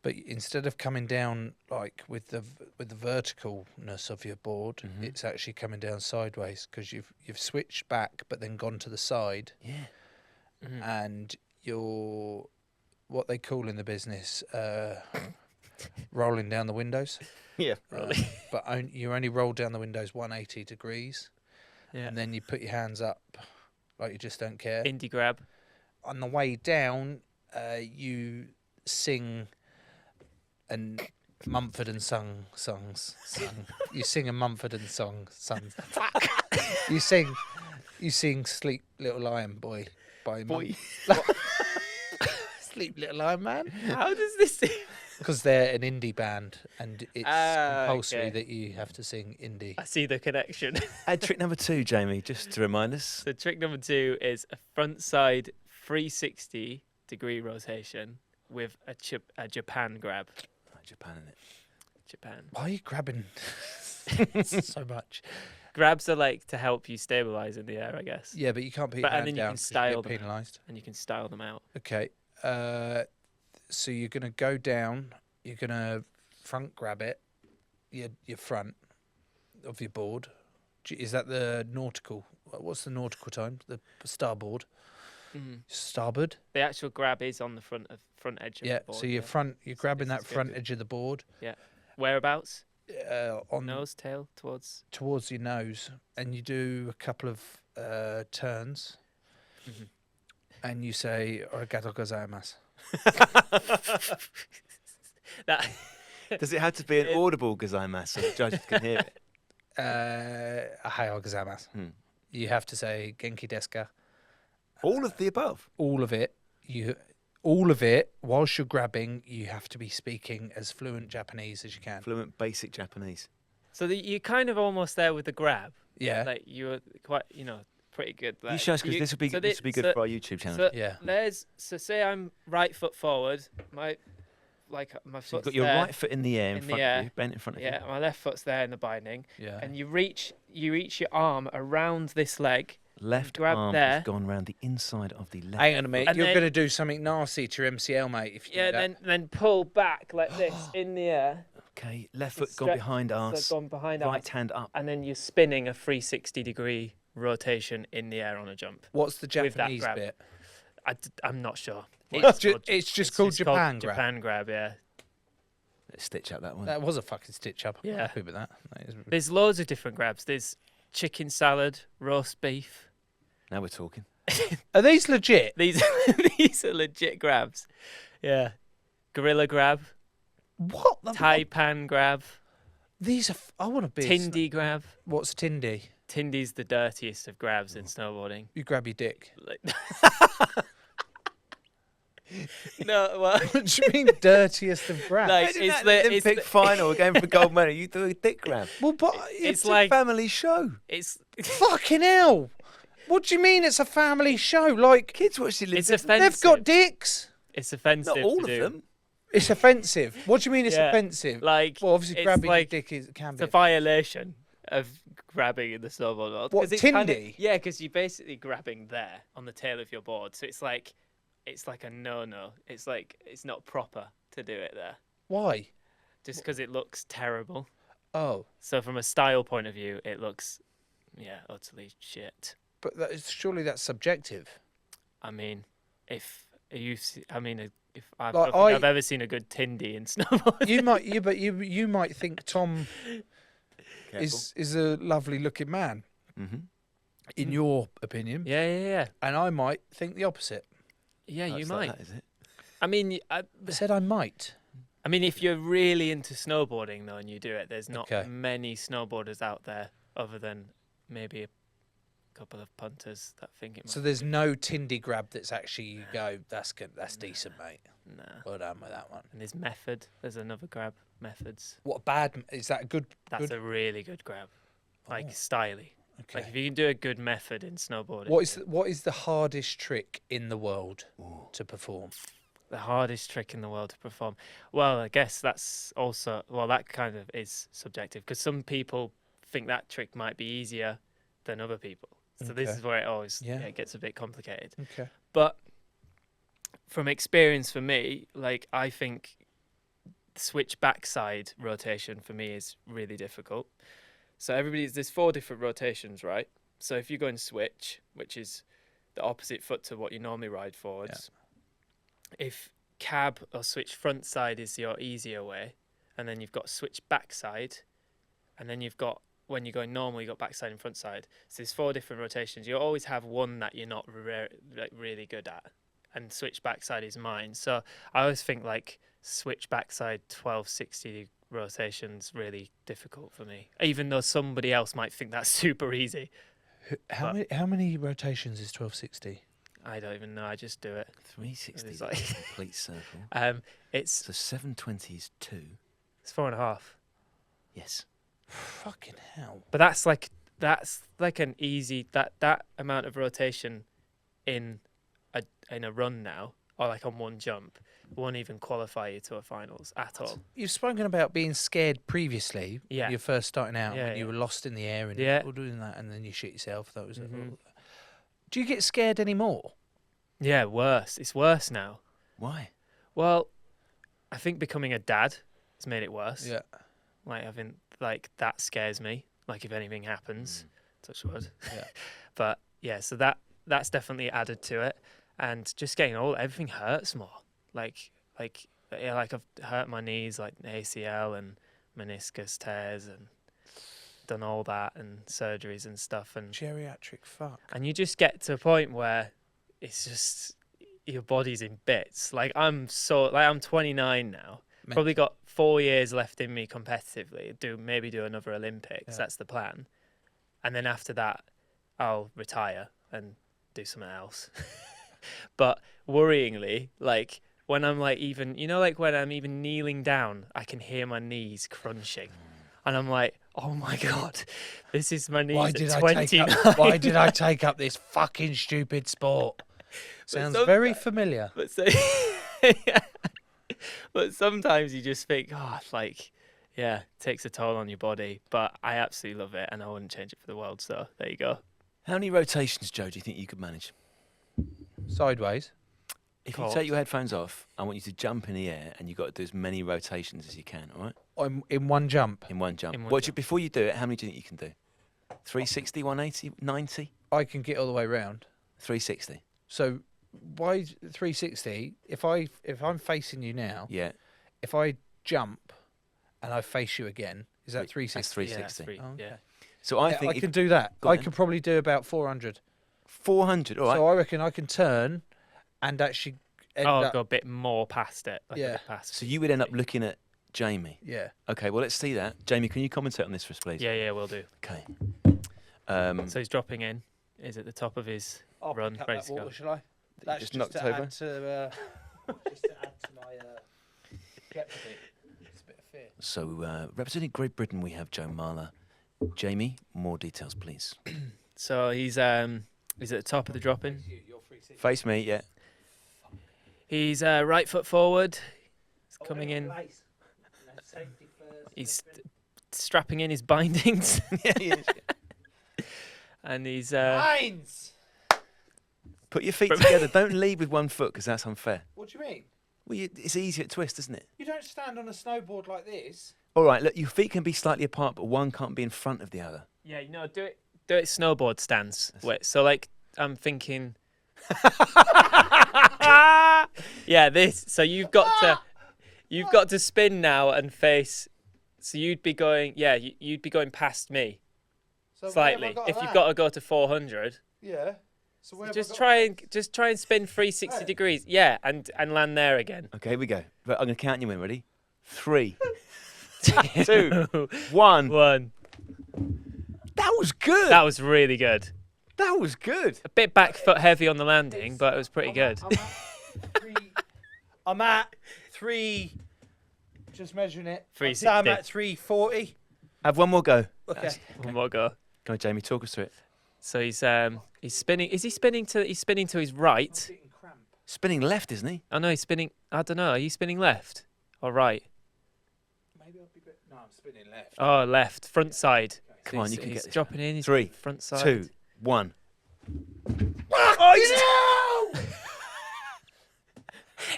But instead of coming down like with the verticalness of your board, it's actually coming down sideways because you've switched back but then gone to the side. Yeah. And you're what they call in the business rolling down the windows. Yeah, really. But you only roll down the windows 180 degrees. Yeah. And then you put your hands up like you just don't care. Indie grab. On the way down, you sing and Mumford and Sons. You sing a Mumford and Sons. You sing "Sleep Little Lion Boy" by Sleep Little Lion Man. How does this seem? Because they're an indie band and it's compulsory okay. that you have to sing indie. I see the connection. And trick number 2, Jamie, just to remind us. So trick number 2 is a frontside 360 degree rotation with a Japan grab. Japan, in it. Japan. Why are you grabbing so much? Grabs are like to help you stabilize in the air, I guess. Yeah, but you can't put your And hand then you down can 'cause style get them. penalised. And you can style them out. Okay. So you're going to go down. You're going to front grab it, your front of your board. Is that the nautical what's the nautical term? The starboard. Mhm. Starboard. The actual grab is on the front edge of Yeah. the board. So you're grabbing this that is good. front edge of the board Whereabouts? on Nose, tail, towards. towards your nose, and you do a couple of turns, Mhm. and you say "Arigato gozaimasu." That. Does it have to be an audible gozaimasu so the judges can hear it? Ohayou gozaimasu. You have to say "Genki desu ka?" All of the above. All of it. All of it. Whilst you're grabbing, you have to be speaking as fluent Japanese as you can. Fluent basic Japanese. So you're kind of almost there with the grab. Yeah. Like you're quite, pretty good. Like, You show us because this would be good for our YouTube channel. Yeah. So say I'm right foot forward, my So foot's you've got your there, right foot in the air in front of you, bent in front of you. yeah, my left foot's there in the binding, Yeah. and you reach your arm around this leg. Left grab arm there. has gone round the inside of the left. Hang on a minute. And You're then- going to do something nasty to your MCL, mate. If you Yeah, do that. then pull back like this in the air. Okay, left foot Stre- gone behind So arse, gone behind right arse, hand up. and then you're spinning a 360-degree rotation in the air on a jump. What's the with that Japanese grab. bit? I'm not sure. It's called- just called Japan grab. Japan grab, yeah. Let's stitch up that one. That was a fucking stitch up. I'm Yeah. happy with that. That is- There's loads of different grabs. There's chicken salad, roast beef. Now we're talking. Are these legit? These these are legit grabs. Yeah. Gorilla grab, What? The, taipan grab, These are. I want to be. tindy grab. What's Tindy? Tindy's the dirtiest of grabs in snowboarding. You grab your dick. Like- no, well, What do you mean dirtiest of grabs? like Imagine it's that the Olympic it's final going for gold medal. You do a dick grab. well, but it's It's like a family show. it's fucking hell. What do you mean it's a family show? Like Kids watch the it's Olympics. offensive. they've got dicks. It's offensive. Not all to of do. them. It's offensive. What do you mean it's Yeah, offensive? Like Well, obviously it's grabbing like, your dick can it's be. a violation of grabbing in the snowboard world. What, 'Cause it's kind of- Tindy? yeah, because you're basically grabbing there on the tail of your board. So it's like a no-no. It's like it's not proper to do it there, Why? just because it looks terrible. Oh, So from a style point of view, it looks, utterly shit. but surely that's subjective. I mean, if if I Like, don't think I've ever seen a good Tindy in snowboard. You might think Tom is a lovely looking man, Mm-hmm. in your opinion, Yeah. and I might think the opposite. Yeah, you It's might. like that, is it? I mean, I said I might. I mean, if you're really into snowboarding though, and you do it, there's not Okay. many snowboarders out there other than maybe a couple of punters that think it might. So there's no Tindy grab that's actually you go. That's good. That's decent, mate. Nah. Well done with that one. And there's method. There's another grab. Methods. What bad is that? Good. That's good. a really good grab. Like Oh. styly. Okay. Like if you can do a good method in snowboarding. What is the hardest trick in the world to perform? The hardest trick in the world to perform? Well, I guess that's also that kind of is subjective because some people think that trick might be easier than other people. So this Okay. is where it always Yeah. it gets a bit complicated. Okay. But from experience for me, like I think switch backside rotation for me is really difficult. So there's 4 different rotations, right? So if you go and switch, which is the opposite foot to what you normally ride forwards, if cab or switch front side is your easier way, and then you've got switch backside, and then you've got when you're going normal, you've got backside and front side. So there's 4 different rotations. You always have one that you're not really good at, and switch backside is mine. So I always think like switch backside 1260 rotations really difficult for me, even though somebody else might think that's super easy. How many rotations is 1260? I don't even know. I just do it. 360 It's is like- a complete circle. It's So 720 is 2. 4.5. Yes. Fucking hell. But that's like an easy that amount of rotation in a run now, or like on one jump, won't even qualify you to a finals at all. You've spoken about being scared previously. Yeah. When you're first starting out, Yeah, when you yeah. were lost in the air and Yeah. all doing that, and then you shit yourself. That was. Mhm. Do you get scared anymore? Yeah, worse. It's worse now. Why? Well, I think becoming a dad has made it worse. Yeah. Like that scares me. Like if anything happens touch wood. Yeah. But yeah, so that's definitely added to it, and just getting old, everything hurts more. Like I've hurt my knees, like ACL and meniscus tears, and done all that and surgeries and stuff, and Geriatric fuck. you just get to a point where it's just your body's in bits. Like I'm 29 now. Probably got 4 years left in me competitively. Maybe do another Olympics. Yeah. That's the plan. And then after that, I'll retire and do something else. But worryingly, like when I'm like even, like when I'm even kneeling down, I can hear my knees crunching. And I'm like, oh my God, this is my knees at 29. Why did I take up this fucking stupid sport? Sounds very familiar. But so, yeah. But sometimes you just think, it takes a toll on your body. But I absolutely love it, and I wouldn't change it for the world. So there you go. How many rotations, Joe, do you think you could manage? Sideways. If you take your headphones off, I want you to jump in the air, and you've got to do as many rotations as you can, all right? In one jump. In one jump. In one jump. Before you do it, how many do you think you can do? 360, 180, 90? I can get all the way round. 360. So why 360? If I'm facing you now, Yeah. if I jump and I face you again, is that 360? That's 360. Yeah, Oh, okay. yeah. So I Yeah, think I can do that. Go on I then. could probably do about 400. 400, all right. So I reckon I can turn and actually end I'll up. go a bit more past it. Like a Yeah. bit past. So you would end up looking at Jamie. Yeah. Okay, well, let's see that. Jamie, can you commentate on this for us, please? Yeah, we'll do. Okay. So he's dropping in. Is at the top of his run, ready to go. Shall I? That's just just knocked to over? add to, just to add to my jeopardy. It's a bit of fear. So representing Great Britain, we have Joe Marler. Jamie, more details, please. So he's at the top of the drop-in. You're 360. Face me, yeah. He's right foot forward. He's coming in. He's strapping in his bindings. Yeah. And he's Lines! Put your feet together. Don't lead with one foot because that's unfair. What do you mean? Well, it's easier to twist, isn't it? You don't stand on a snowboard like this. All right, look, your feet can be slightly apart, but one can't be in front of the other. yeah, do it snowboard stance. Wait, so like I'm thinking. Yeah, this. So you've got to spin now and face. So you'd be going. Yeah, you'd be going past me So slightly. If you've got to go to 400, Yeah. So where just try and spin 360 degrees. Yeah, and land there again. Okay, here we go. Right, I'm going to count you in. Ready? 3, 2, 1. One. That was good. That was really good. That was good. A bit back foot heavy on the landing, but it was pretty good. I'm at 3. Just measuring it. 360. So I'm at 340. Have one more go. Okay. One more go. Go on, Jamie, talk us through it. So he's spinning. Is he spinning to? He's spinning to his right. Spinning left, isn't he? Oh no, he's spinning. I don't know. Are you spinning left or right? Maybe I'll be good. No, I'm spinning left. Oh, left, front side. Come on, you can he's get this. dropping in. He's 3, front side. 2, 1.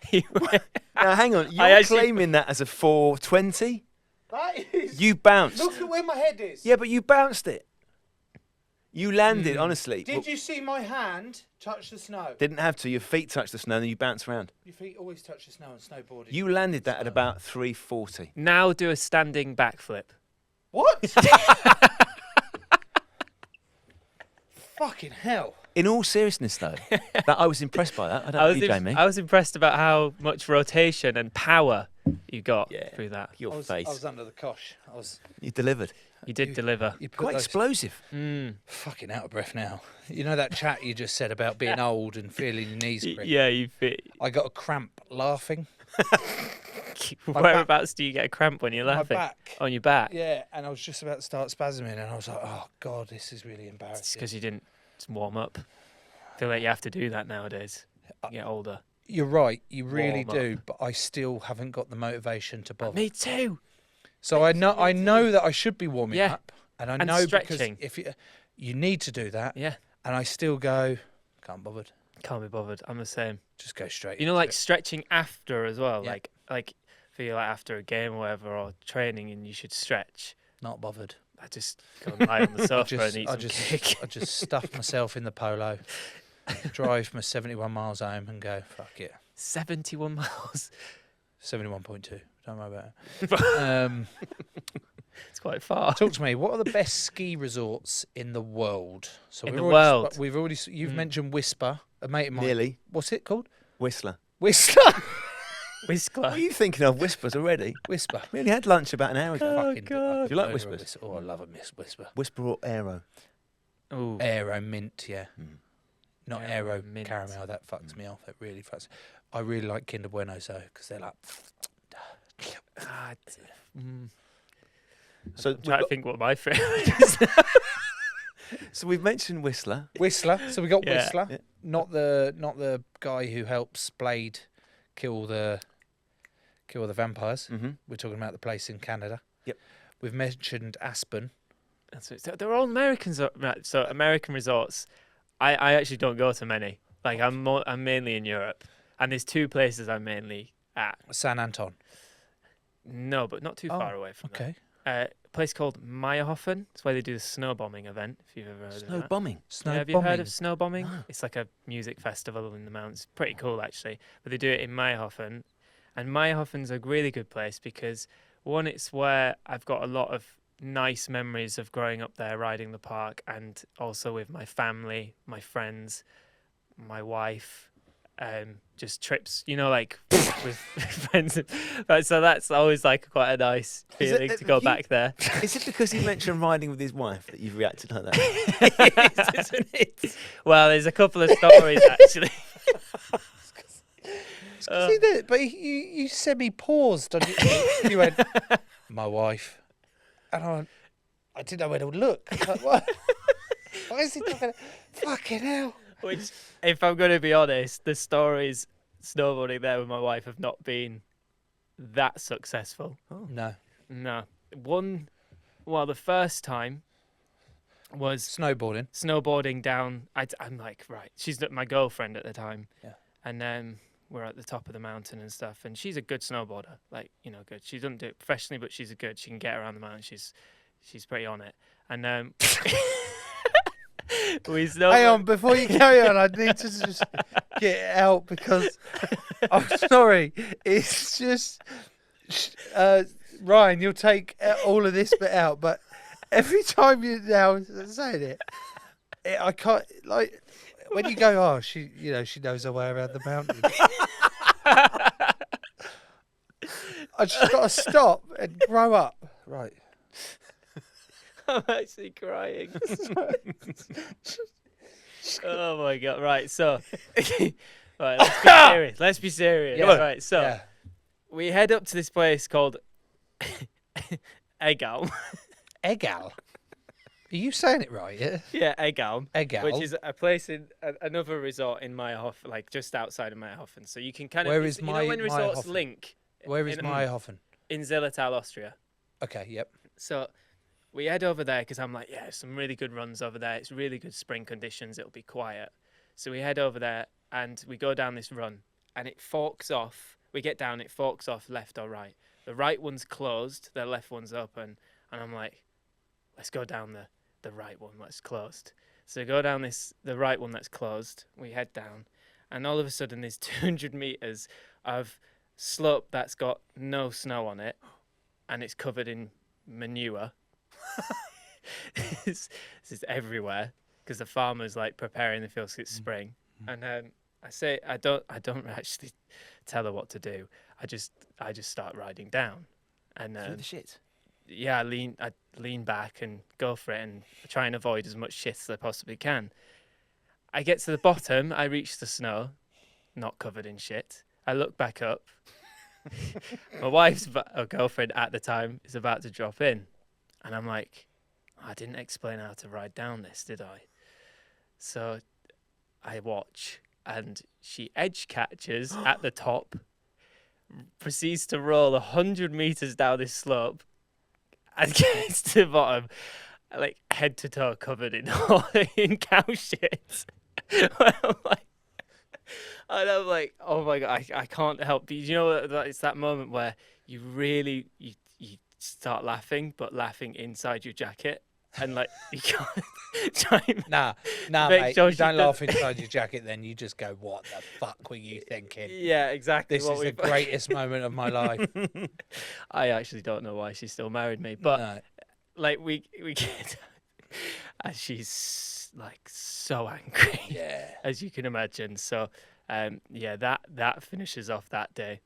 He went- Now, hang on. You're actually- claiming that as a 420? That is. You bounced. Look at where my head is. Yeah, but you bounced it. You landed, honestly. Did you see my hand touch the snow? Didn't have to. Your feet touched the snow and then you bounced around. Your feet always touch the snow on snowboarding. You landed that at about 340. now do a standing backflip. What? Fucking hell. In all seriousness, though, that I was impressed by that. I don't know you, Jamie. I was impressed about how much rotation and power you got through that. Your I face. was under the cosh. You delivered. You did deliver. You put Quite those- explosive. Fucking out of breath now. You know that chat you just said about being old and feeling your knees creak? Yeah, you fit. I got a cramp laughing. Whereabouts do you get a cramp when you're My laughing? back. On your back. Yeah, and I was just about to start spasming and I was like, oh, God, this is really It's embarrassing. because you didn't warm up. I feel like you have to do that nowadays. You get older. You're right, you really Warm up. do, but I still haven't got the motivation to bother. Me too. So I know that I should be warming Yeah. up, and I And know stretching. because if you need to do that, Yeah. and I still go, can't bothered, Can't be bothered. I'm the same. just go straight. You know, into like it. stretching after as well. Yeah. Like feel like after a game or whatever or training, and you should stretch. Not bothered. I just go and lie on the sofa and eat I some cake. just stuff myself in the polo, drive my 71 miles home and go, fuck it. 71 miles. 71.2. Don't worry about it. It's quite far. Talk to me. What are the best ski resorts in the world? So In we've the already world? You've already mentioned Whisper. A mate of mine. Nearly. What's it called? Whistler. Whistler. Whistler. What are you thinking of? Whispers already? Whisper. We only had lunch about an hour ago. Fucking God. Do you like over a Whispers? whistle. Oh, I love a Whisper. Whisper or Aero? Ooh. Aero mint, yeah. Not Aero Aero mint. caramel. That fucks me off. It really fucks. I really like Kinder Buenos though, because they're like. Ah, So I'm we've trying to got- think what my favourite is. So we've mentioned Whistler. Whistler. So we got Yeah. Whistler. Yeah. Not the guy who helps Blade kill the vampires. Mm-hmm. We're talking about the place in Canada. Yep. We've mentioned Aspen. So they're all Americans. Right, so American resorts, I actually don't go to many. Like I'm mainly in Europe, and there's two places I'm mainly at. San Anton. No, but not too Oh, far away from Okay. there. A place called Meyerhofen. It's where they do the snow bombing event. If you've ever heard of Snow that. bombing. Snow Yeah, have bombing. you heard of snow bombing? No. It's like a music festival in the mountains. Pretty cool actually. But they do it in Meyerhofen, and Meyerhofen's a really good place because one, it's where I've got a lot of nice memories of growing up there, riding the park, and also with my family, my friends, my wife. Just trips, like with friends. But so that's always like quite a nice Is it- feeling to go you- back there. Is it because he mentioned riding with his wife that you've reacted like that? Isn't it? Well, there's a couple of stories actually. See that? But you semi-paused on it. You went, my wife. And I went, I didn't know where to look. Like, what? Why is he talking? Fucking hell. Which, if I'm going to be honest, the stories snowboarding there with my wife have not been that successful. No. No. The first time was Snowboarding. snowboarding down. I'm like, right, she's my girlfriend at the time. Yeah. And we're at the top of the mountain and stuff. And she's a good snowboarder, good. She doesn't do it professionally, but she's good. She can get around the mountain. She's pretty on it. And we snowboard. Hang on, before you carry on, I need to just get it out because I'm sorry. It's just Ryan, you'll take all of this bit out, but every time you're now saying it, I can't like when you go, oh, she knows her way around the mountain. I just got to stop and grow up. Right. I'm actually crying. Oh my god! Right, so right, let's be serious. Let's be serious. Yeah. Right, so Yeah. we head up to this place called Eggalm. Eggal. Are you saying it right? Yeah. Yeah, Eggalm. Eggal. Which is a place in another resort in Meyerhofen, like just outside of Meyerhofen. So you can kind of Where is you know when resorts Meyerhofen? link Where is in, Meyerhofen? in Zillertal, Austria. Okay. Yep. So we head over there because I'm like, yeah, some really good runs over there. It's really good spring conditions. It'll be quiet. So we head over there and we go down this run and it forks off. We get down, it forks off left or right. The right one's closed, the left one's open. And I'm like, let's go down the right one that's closed. So we go down the right one that's closed. We head down and all of a sudden there's 200 meters of slope that's got no snow on it and it's covered in manure. This is everywhere because the farmers like preparing the fields 'cause it's spring. And I say I don't actually tell her what to do. I just start riding down, and Through the shit. yeah, I lean back and go for it and try and avoid as much shit as I possibly can. I get to the bottom. I reach the snow, not covered in shit. I look back up. My wife's girlfriend at the time is about to drop in. And I'm like, I didn't explain how to ride down this, did I? So I watch, and she edge catches at the top, proceeds to roll 100 meters down this slope, and gets to the bottom, like head to toe covered in cow shit. And I'm like, oh my god, I can't help. But you know, it's that moment where you really you start laughing, but laughing inside your jacket. And like you can't try and Nah, make mate. sure You she don't laugh doesn't- inside your jacket. Then you just go, "What the fuck were you thinking?" Yeah, exactly. This what is we the greatest moment of my life. I actually don't know why she still married me, but No. like we get, and she's like so angry, Yeah. as you can imagine. So, yeah, that finishes off that day,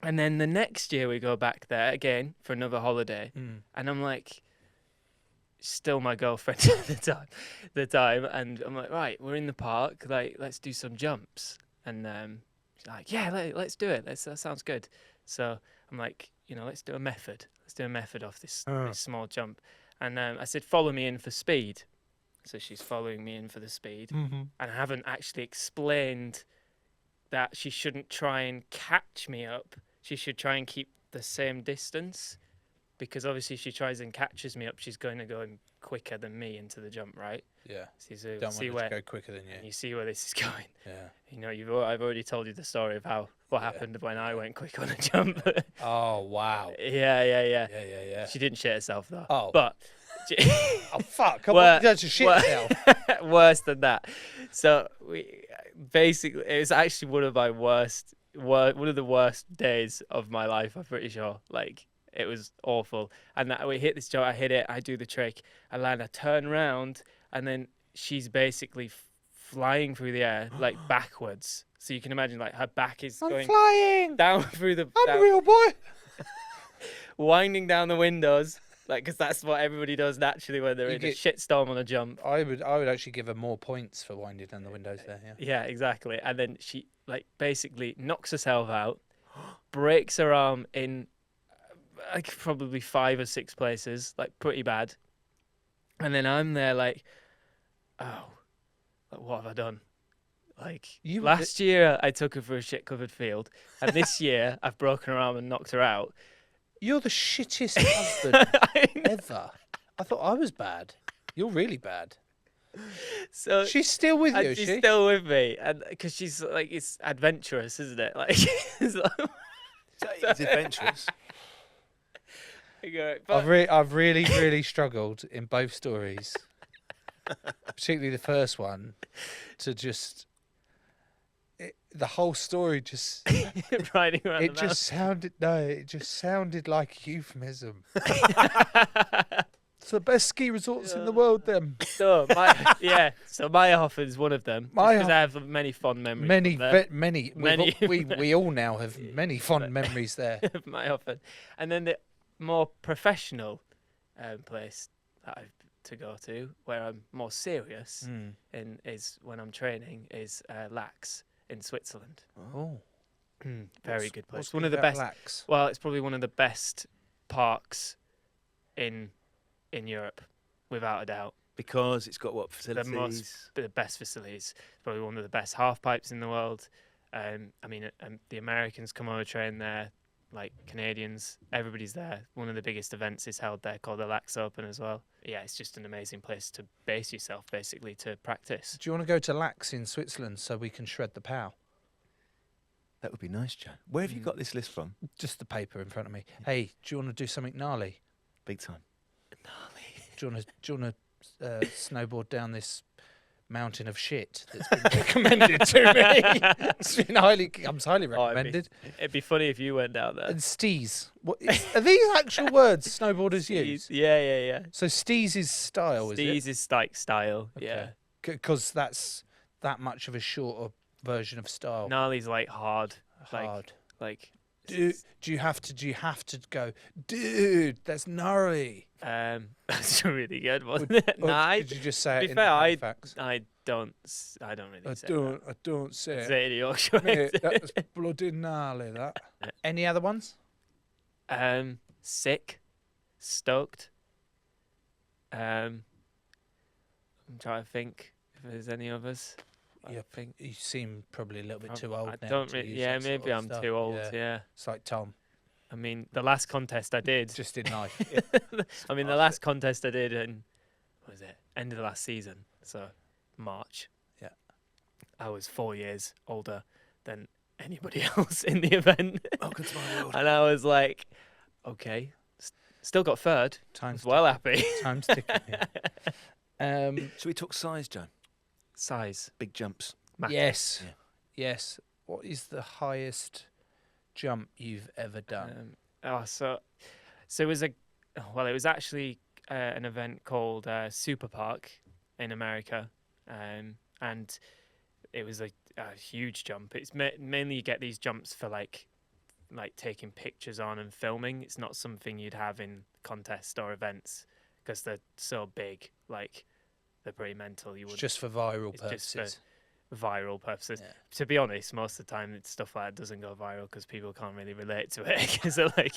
and then the next year we go back there again for another holiday, and I'm like, still my girlfriend at the time, and I'm like, right, we're in the park, like let's do some jumps, and she's like, yeah, let's do it. That sounds good. So I'm like, let's do a method. Let's do a method off this small jump. And I said, follow me in for speed. So she's following me in for the speed. And I haven't actually explained that she shouldn't try and catch me up. She should try and keep the same distance. Because obviously if she tries and catches me up, she's going to go in quicker than me into the jump, right? Yeah. So Don't see want it where, to go quicker than you. you see where this is going. Yeah. I've already told you the story of what happened when I went quick on a jump. Oh wow. Yeah. Yeah. She didn't shit herself though. Oh. But Oh fuck! Come on, you don't just shit yourself. worse than that. So basically, it was actually one of the worst days of my life. I'm pretty sure. Like it was awful. And we hit this jump. I hit it. I do the trick. I land. I turn around, and then she's basically flying through the air like backwards. So you can imagine like her back is going flying down through the I'm a real boy. winding down the windows, like because that's what everybody does naturally when they're in a shitstorm on a jump. I would actually give her more points for winding down the windows there. Yeah. Yeah, exactly. And then she like basically knocks herself out, breaks her arm in like probably 5 or 6 places, like pretty bad. And then I'm there like, oh, like, what have I done? Like last year I took her for a shit-covered field, and this year I've broken her arm and knocked her out. You're the shittest husband ever. I thought I was bad. You're really bad. So she's still with you, is she's she? still with me, and because she's like, it's adventurous, isn't it? Like, it's adventurous. I've really struggled in both stories, particularly the first one, to just the whole story just riding around. It just sounded like a euphemism. It's the best ski resorts in the world, them. So Meyerhoffen's one of them. Because I have many fond memories. Many. We all now have many fond memories there. Meyerhoffen, and then the more professional place that I've to go to, where I'm more serious, is when I'm training, is Lax in Switzerland. Oh, very good place. What's One of the best. Lax? Well, it's probably one of the best parks in Europe, without a doubt. Because it's got what facilities? The best facilities. It's probably one of the best half pipes in the world. I mean, the Americans come over train there, like Canadians. Everybody's there. One of the biggest events is held there, called the Lax Open as well. Yeah, it's just an amazing place to base yourself, basically, to practice. Do you want to go to Lax in Switzerland so we can shred the pow? That would be nice, Joe. Where have you got this list from? Just the paper in front of me. Hey, do you want to do something gnarly? Big time. Do you want to snowboard down this mountain of shit that's been recommended to me? It's been highly recommended. It'd be funny if you went down there. And steez. Are these actual words snowboarders use? Yeah. So steez is style, is it? Steez is like style, yeah. Because that's that much of a shorter version of style. Gnarly's like hard. Like do you have to go, dude, that's gnarly? That's really good, wasn't it? Did you just say it in Halifax? I don't really say that. I don't say it. Say it in Yorkshire. Mate, that's bloody gnarly, that. Any other ones? Sick, stoked. I'm trying to think if there's any others. Yeah, I think you seem probably a little bit too old now. I don't really. Yeah, maybe I'm too old. Yeah. It's like Tom. I mean, the last contest I did. Just in life. I mean, the last contest I did in, what was it? End of the last season. So, March. Yeah. I was 4 years older than anybody else in the event. Welcome to my world. And I was like, okay, Still got third. Time's Was well happy. Time's ticking. Yeah. So we talk size, Joe. Size. Big jumps. Massive. Yes. Yeah. Yes. What is the highest jump you've ever done? So it was it was actually an event called Super Park in America, and it was a huge jump. It's mainly you get these jumps for like taking pictures on and filming. It's not something you'd have in contests or events because they're so big. Like they're pretty mental. It's just for viral it's purposes. just for viral purposes. Yeah. To be honest, most of the time it's stuff like that doesn't go viral because people can't really relate to it because they're like,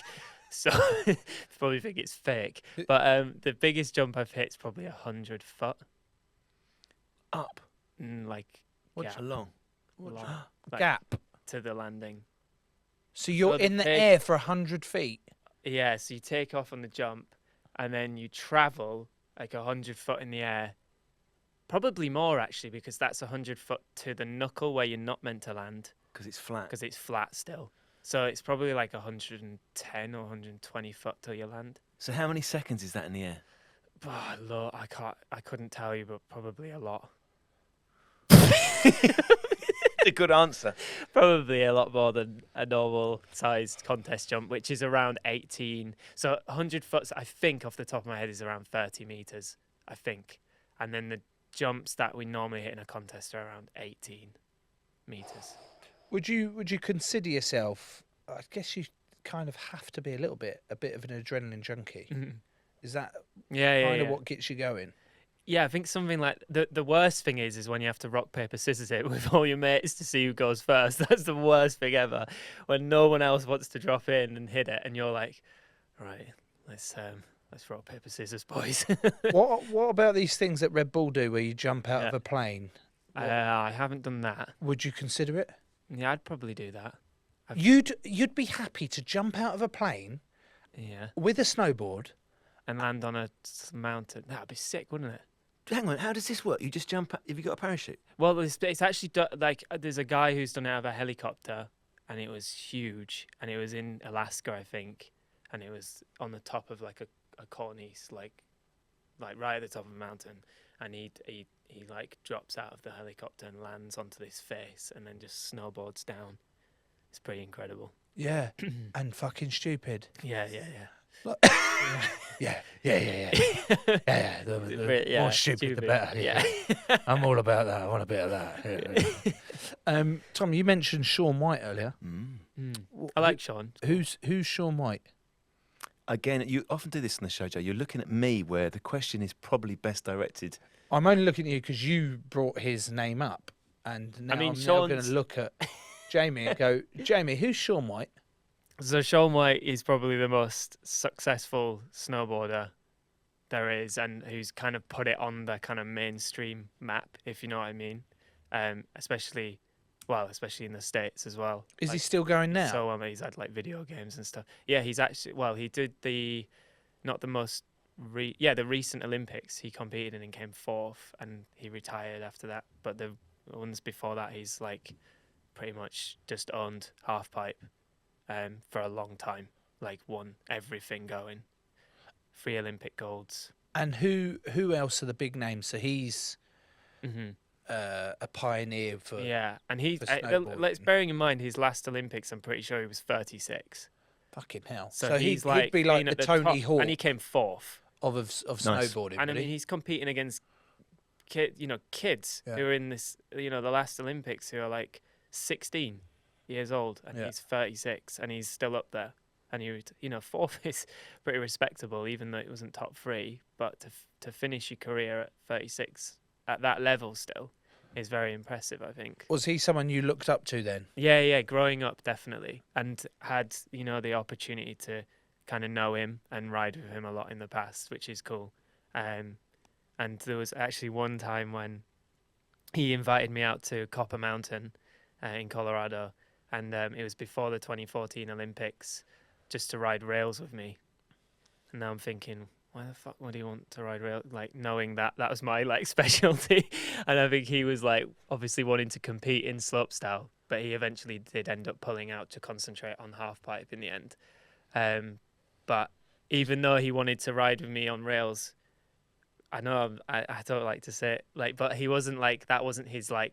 so probably think it's fake. But the biggest jump I've hit is probably 100 foot Up. like What's gap, long? long, like, Gap. to the landing. So you're So the in the big- air for 100 feet. Yeah, so you take off on the jump and then you travel like 100 foot in the air. Probably more actually because that's 100 foot to the knuckle where you're not meant to land Because it's flat. because it's flat still. So it's probably like 110 or 120 foot till you land. So how many seconds is that in the air? Oh, Lord, I couldn't tell you, but probably a lot. A good answer. Probably a lot more than a normal sized contest jump, which is around 18. So 100 foot, I think off the top of my head, is around 30 meters, I think. And then the jumps that we normally hit in a contest are around 18 meters. Would you consider yourself? I guess you kind of have to be a bit of an adrenaline junkie. Is that Yeah, kind of yeah. what gets you going? Yeah, I think something like the worst thing is when you have to rock paper scissors it with all your mates to see who goes first. That's the worst thing ever. When no one else wants to drop in and hit it, and you're like, right, let's rock paper scissors, boys. What about these things that Red Bull do, where you jump out Yeah. of a plane? I haven't done that. Would you consider it? Yeah, I'd probably do that. You'd be happy to jump out of a plane Yeah, with a snowboard. and land on a mountain. That'd be sick, wouldn't it? Hang on, how does this work? You just jump up. Have you got a parachute? Well, it's actually like there's a guy who's done it out of a helicopter, and it was huge, and it was in Alaska, I think, and it was on the top of like a cornice, like right at the top of a mountain, and he like drops out of the helicopter and lands onto this face, and then just snowboards down. It's pretty incredible. Yeah, and fucking stupid. Yeah. Yeah. The more stupid, the better. Yeah. I'm all about that. I want a bit of that. Yeah. Tom, you mentioned Shaun White earlier. I like Shaun. Who's Shaun White? Again, you often do this on the show, Joe. You're looking at me where the question is probably best directed. I'm only looking at you because you brought his name up, and now I'm now going to look at Jamie and go, Jamie, who's Shaun White? So Shaun White is probably the most successful snowboarder there is, and who's kind of put it on the kind of mainstream map, if you know what I mean. Especially in the States as well. Is he Like, still going now? So he's had like video games and stuff. Yeah, he's actually he did the recent Olympics. He competed in and came fourth, and he retired after that. But the ones before that, he's like pretty much just owned half pipe. For a long time, like won everything going. 3 Olympic golds. And who else are the big names? So he's a pioneer for Yeah, and he's for snowboarding. let's bearing in mind his last Olympics. I'm pretty sure he was 36. fucking hell. So, he'd like be like been the at Tony top, Hawk and he came fourth. of Nice. snowboarding. And I would mean, he? he's competing against kids Yeah. who are in this, the last Olympics, who are like 16 years old, and Yeah. he's 36, and he's still up there. And fourth is pretty respectable, even though it wasn't top 3. But to finish your career at 36 at that level still is very impressive, I think. Was he someone you looked up to then? Yeah, growing up definitely, and had the opportunity to kind of know him and ride with him a lot in the past, which is cool. And there was actually one time when he invited me out to Copper Mountain in Colorado, and it was before the 2014 Olympics, just to ride rails with me. And now I'm thinking, why the fuck would he want to ride rails? Like, knowing that was my like specialty. And I think he was like obviously wanting to compete in slopestyle, but he eventually did end up pulling out to concentrate on half pipe in the end. But even though he wanted to ride with me on rails, I know I don't like to say it, like, but he wasn't like, that wasn't his like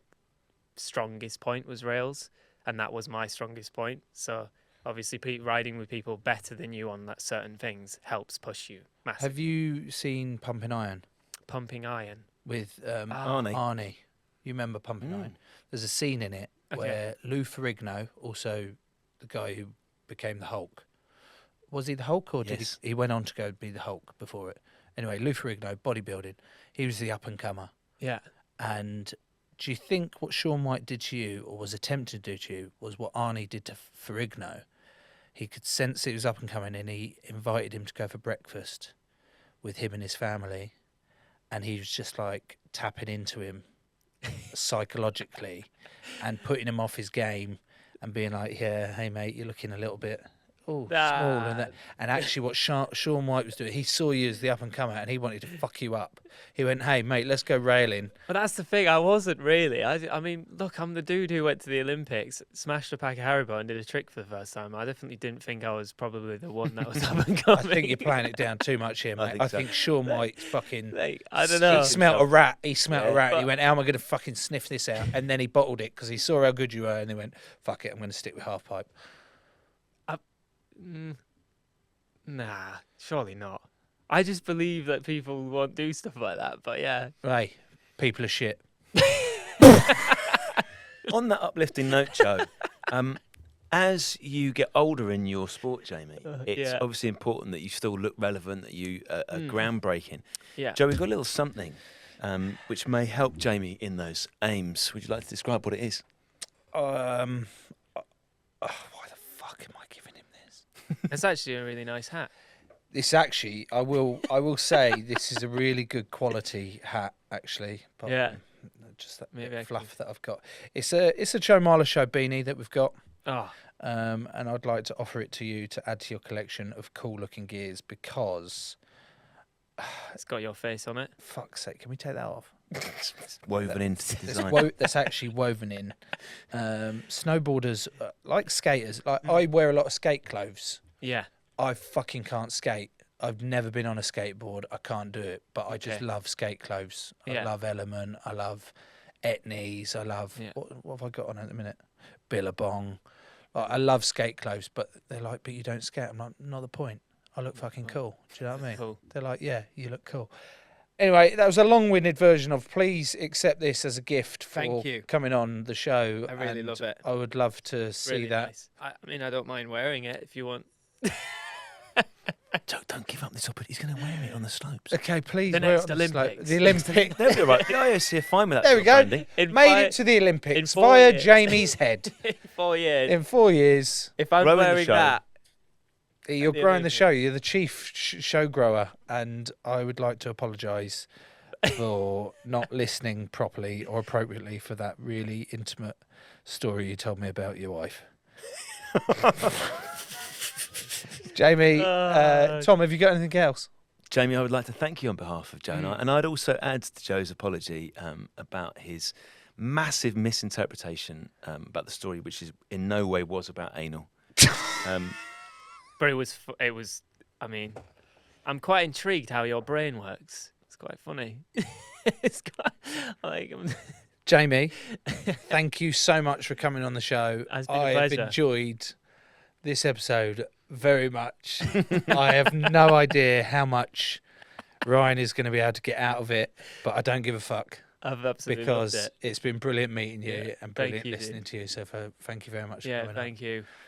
strongest point was rails, and that was my strongest point. So obviously riding with people better than you on that certain things helps push you massively. Have you seen Pumping Iron Pumping Iron with Arnie? Arnie? You remember Pumping Iron? There's a scene in it where Lou Ferrigno, also the guy who became the Hulk, was he the Hulk or did he went on to go be the Hulk before it? Anyway, Lou Ferrigno, bodybuilding, he was the up and comer. Yeah. And do you think what Shaun White did to you, or was attempted to do to you, was what Arnie did to Ferrigno? He could sense it was up and coming, and he invited him to go for breakfast with him and his family, and he was just like tapping into him psychologically and putting him off his game and being like, yeah, hey mate, you're looking a little bit small and that. And actually what Shaun White was doing, he saw you as the up and comer and he wanted to fuck you up. He went, hey mate, let's go railing. But that's the thing, I wasn't really. I mean, look, I'm the dude who went to the Olympics, smashed a pack of Haribo and did a trick for the first time. I definitely didn't think I was probably the one that was up and coming. I think you're playing it down too much here, mate. I think Shaun White's fucking... Like, I don't know. He smelt a rat. He smelt a rat. And he went, how am I going to fucking sniff this out? And then he bottled it because he saw how good you were and he went, fuck it, I'm going to stick with half pipe. Nah, surely not. I just believe that people won't do stuff like that, but yeah. Right, people are shit. On that uplifting note, Joe, as you get older in your sport, Jamie, it's obviously important that you still look relevant, that you are groundbreaking. Yeah. Joe, we've got a little something which may help Jamie in those aims. Would you like to describe what it is? Why the fuck am I giving him this? It's actually a really nice hat. This actually, I will say, this is a really good quality hat, actually. But Yeah. Just that Maybe bit I of fluff that I've got. It's a Joe Marler Show beanie that we've got. Oh, And I'd like to offer it to you to add to your collection of cool looking gears because, it's got your face on it. fuck's sake, can we take that off? It's woven into the design. That's actually woven in. Snowboarders, like skaters, like I wear a lot of skate clothes. Yeah. I fucking can't skate. I've never been on a skateboard. I can't do it, but I just love skate clothes. I Yeah. love Element. I love Etnies. I love what have I got on at the minute? Billabong. Like, I love skate clothes, but they're like, but you don't skate. I'm like, not the point. I look fucking cool. Do you know what I mean? Cool. They're like, yeah, you look cool. Anyway, that was a long-winded version of please accept this as a gift for Thank you. coming on the show. I really and love it. I would love to see Really that. nice. I mean, I don't mind wearing it if you want. Joe, don't give up this opportunity. He's going to wear it on the slopes. Okay, please. The wear it next on the slope. Olympics. The Olympics. They'll be all right. The IOC are fine with that. There we sort of go. branding. Made it to the Olympics 4 via years. Jamie's head. In 4 years. In 4 years, If I'm Growing the wearing show. that, you're the growing the Olympics. show. You're the chief show grower, and I would like to apologise for not listening properly or appropriately for that really intimate story you told me about your wife. Jamie, Tom, have you got anything else? Jamie, I would like to thank you on behalf of Joe and I. And I'd also add to Joe's apology about his massive misinterpretation about the story, which is in no way was about anal. but it was. I mean, I'm quite intrigued how your brain works. It's quite funny. It's quite like. Jamie, thank you so much for coming on the show. It's been a I have pleasure. enjoyed this episode very much. I have no idea how much Ryan is going to be able to get out of it, but I don't give a fuck I've absolutely because loved it. it's been brilliant meeting you Yeah, and thank brilliant you, listening dude. to you. So thank you very much for Yeah, coming on. thank you.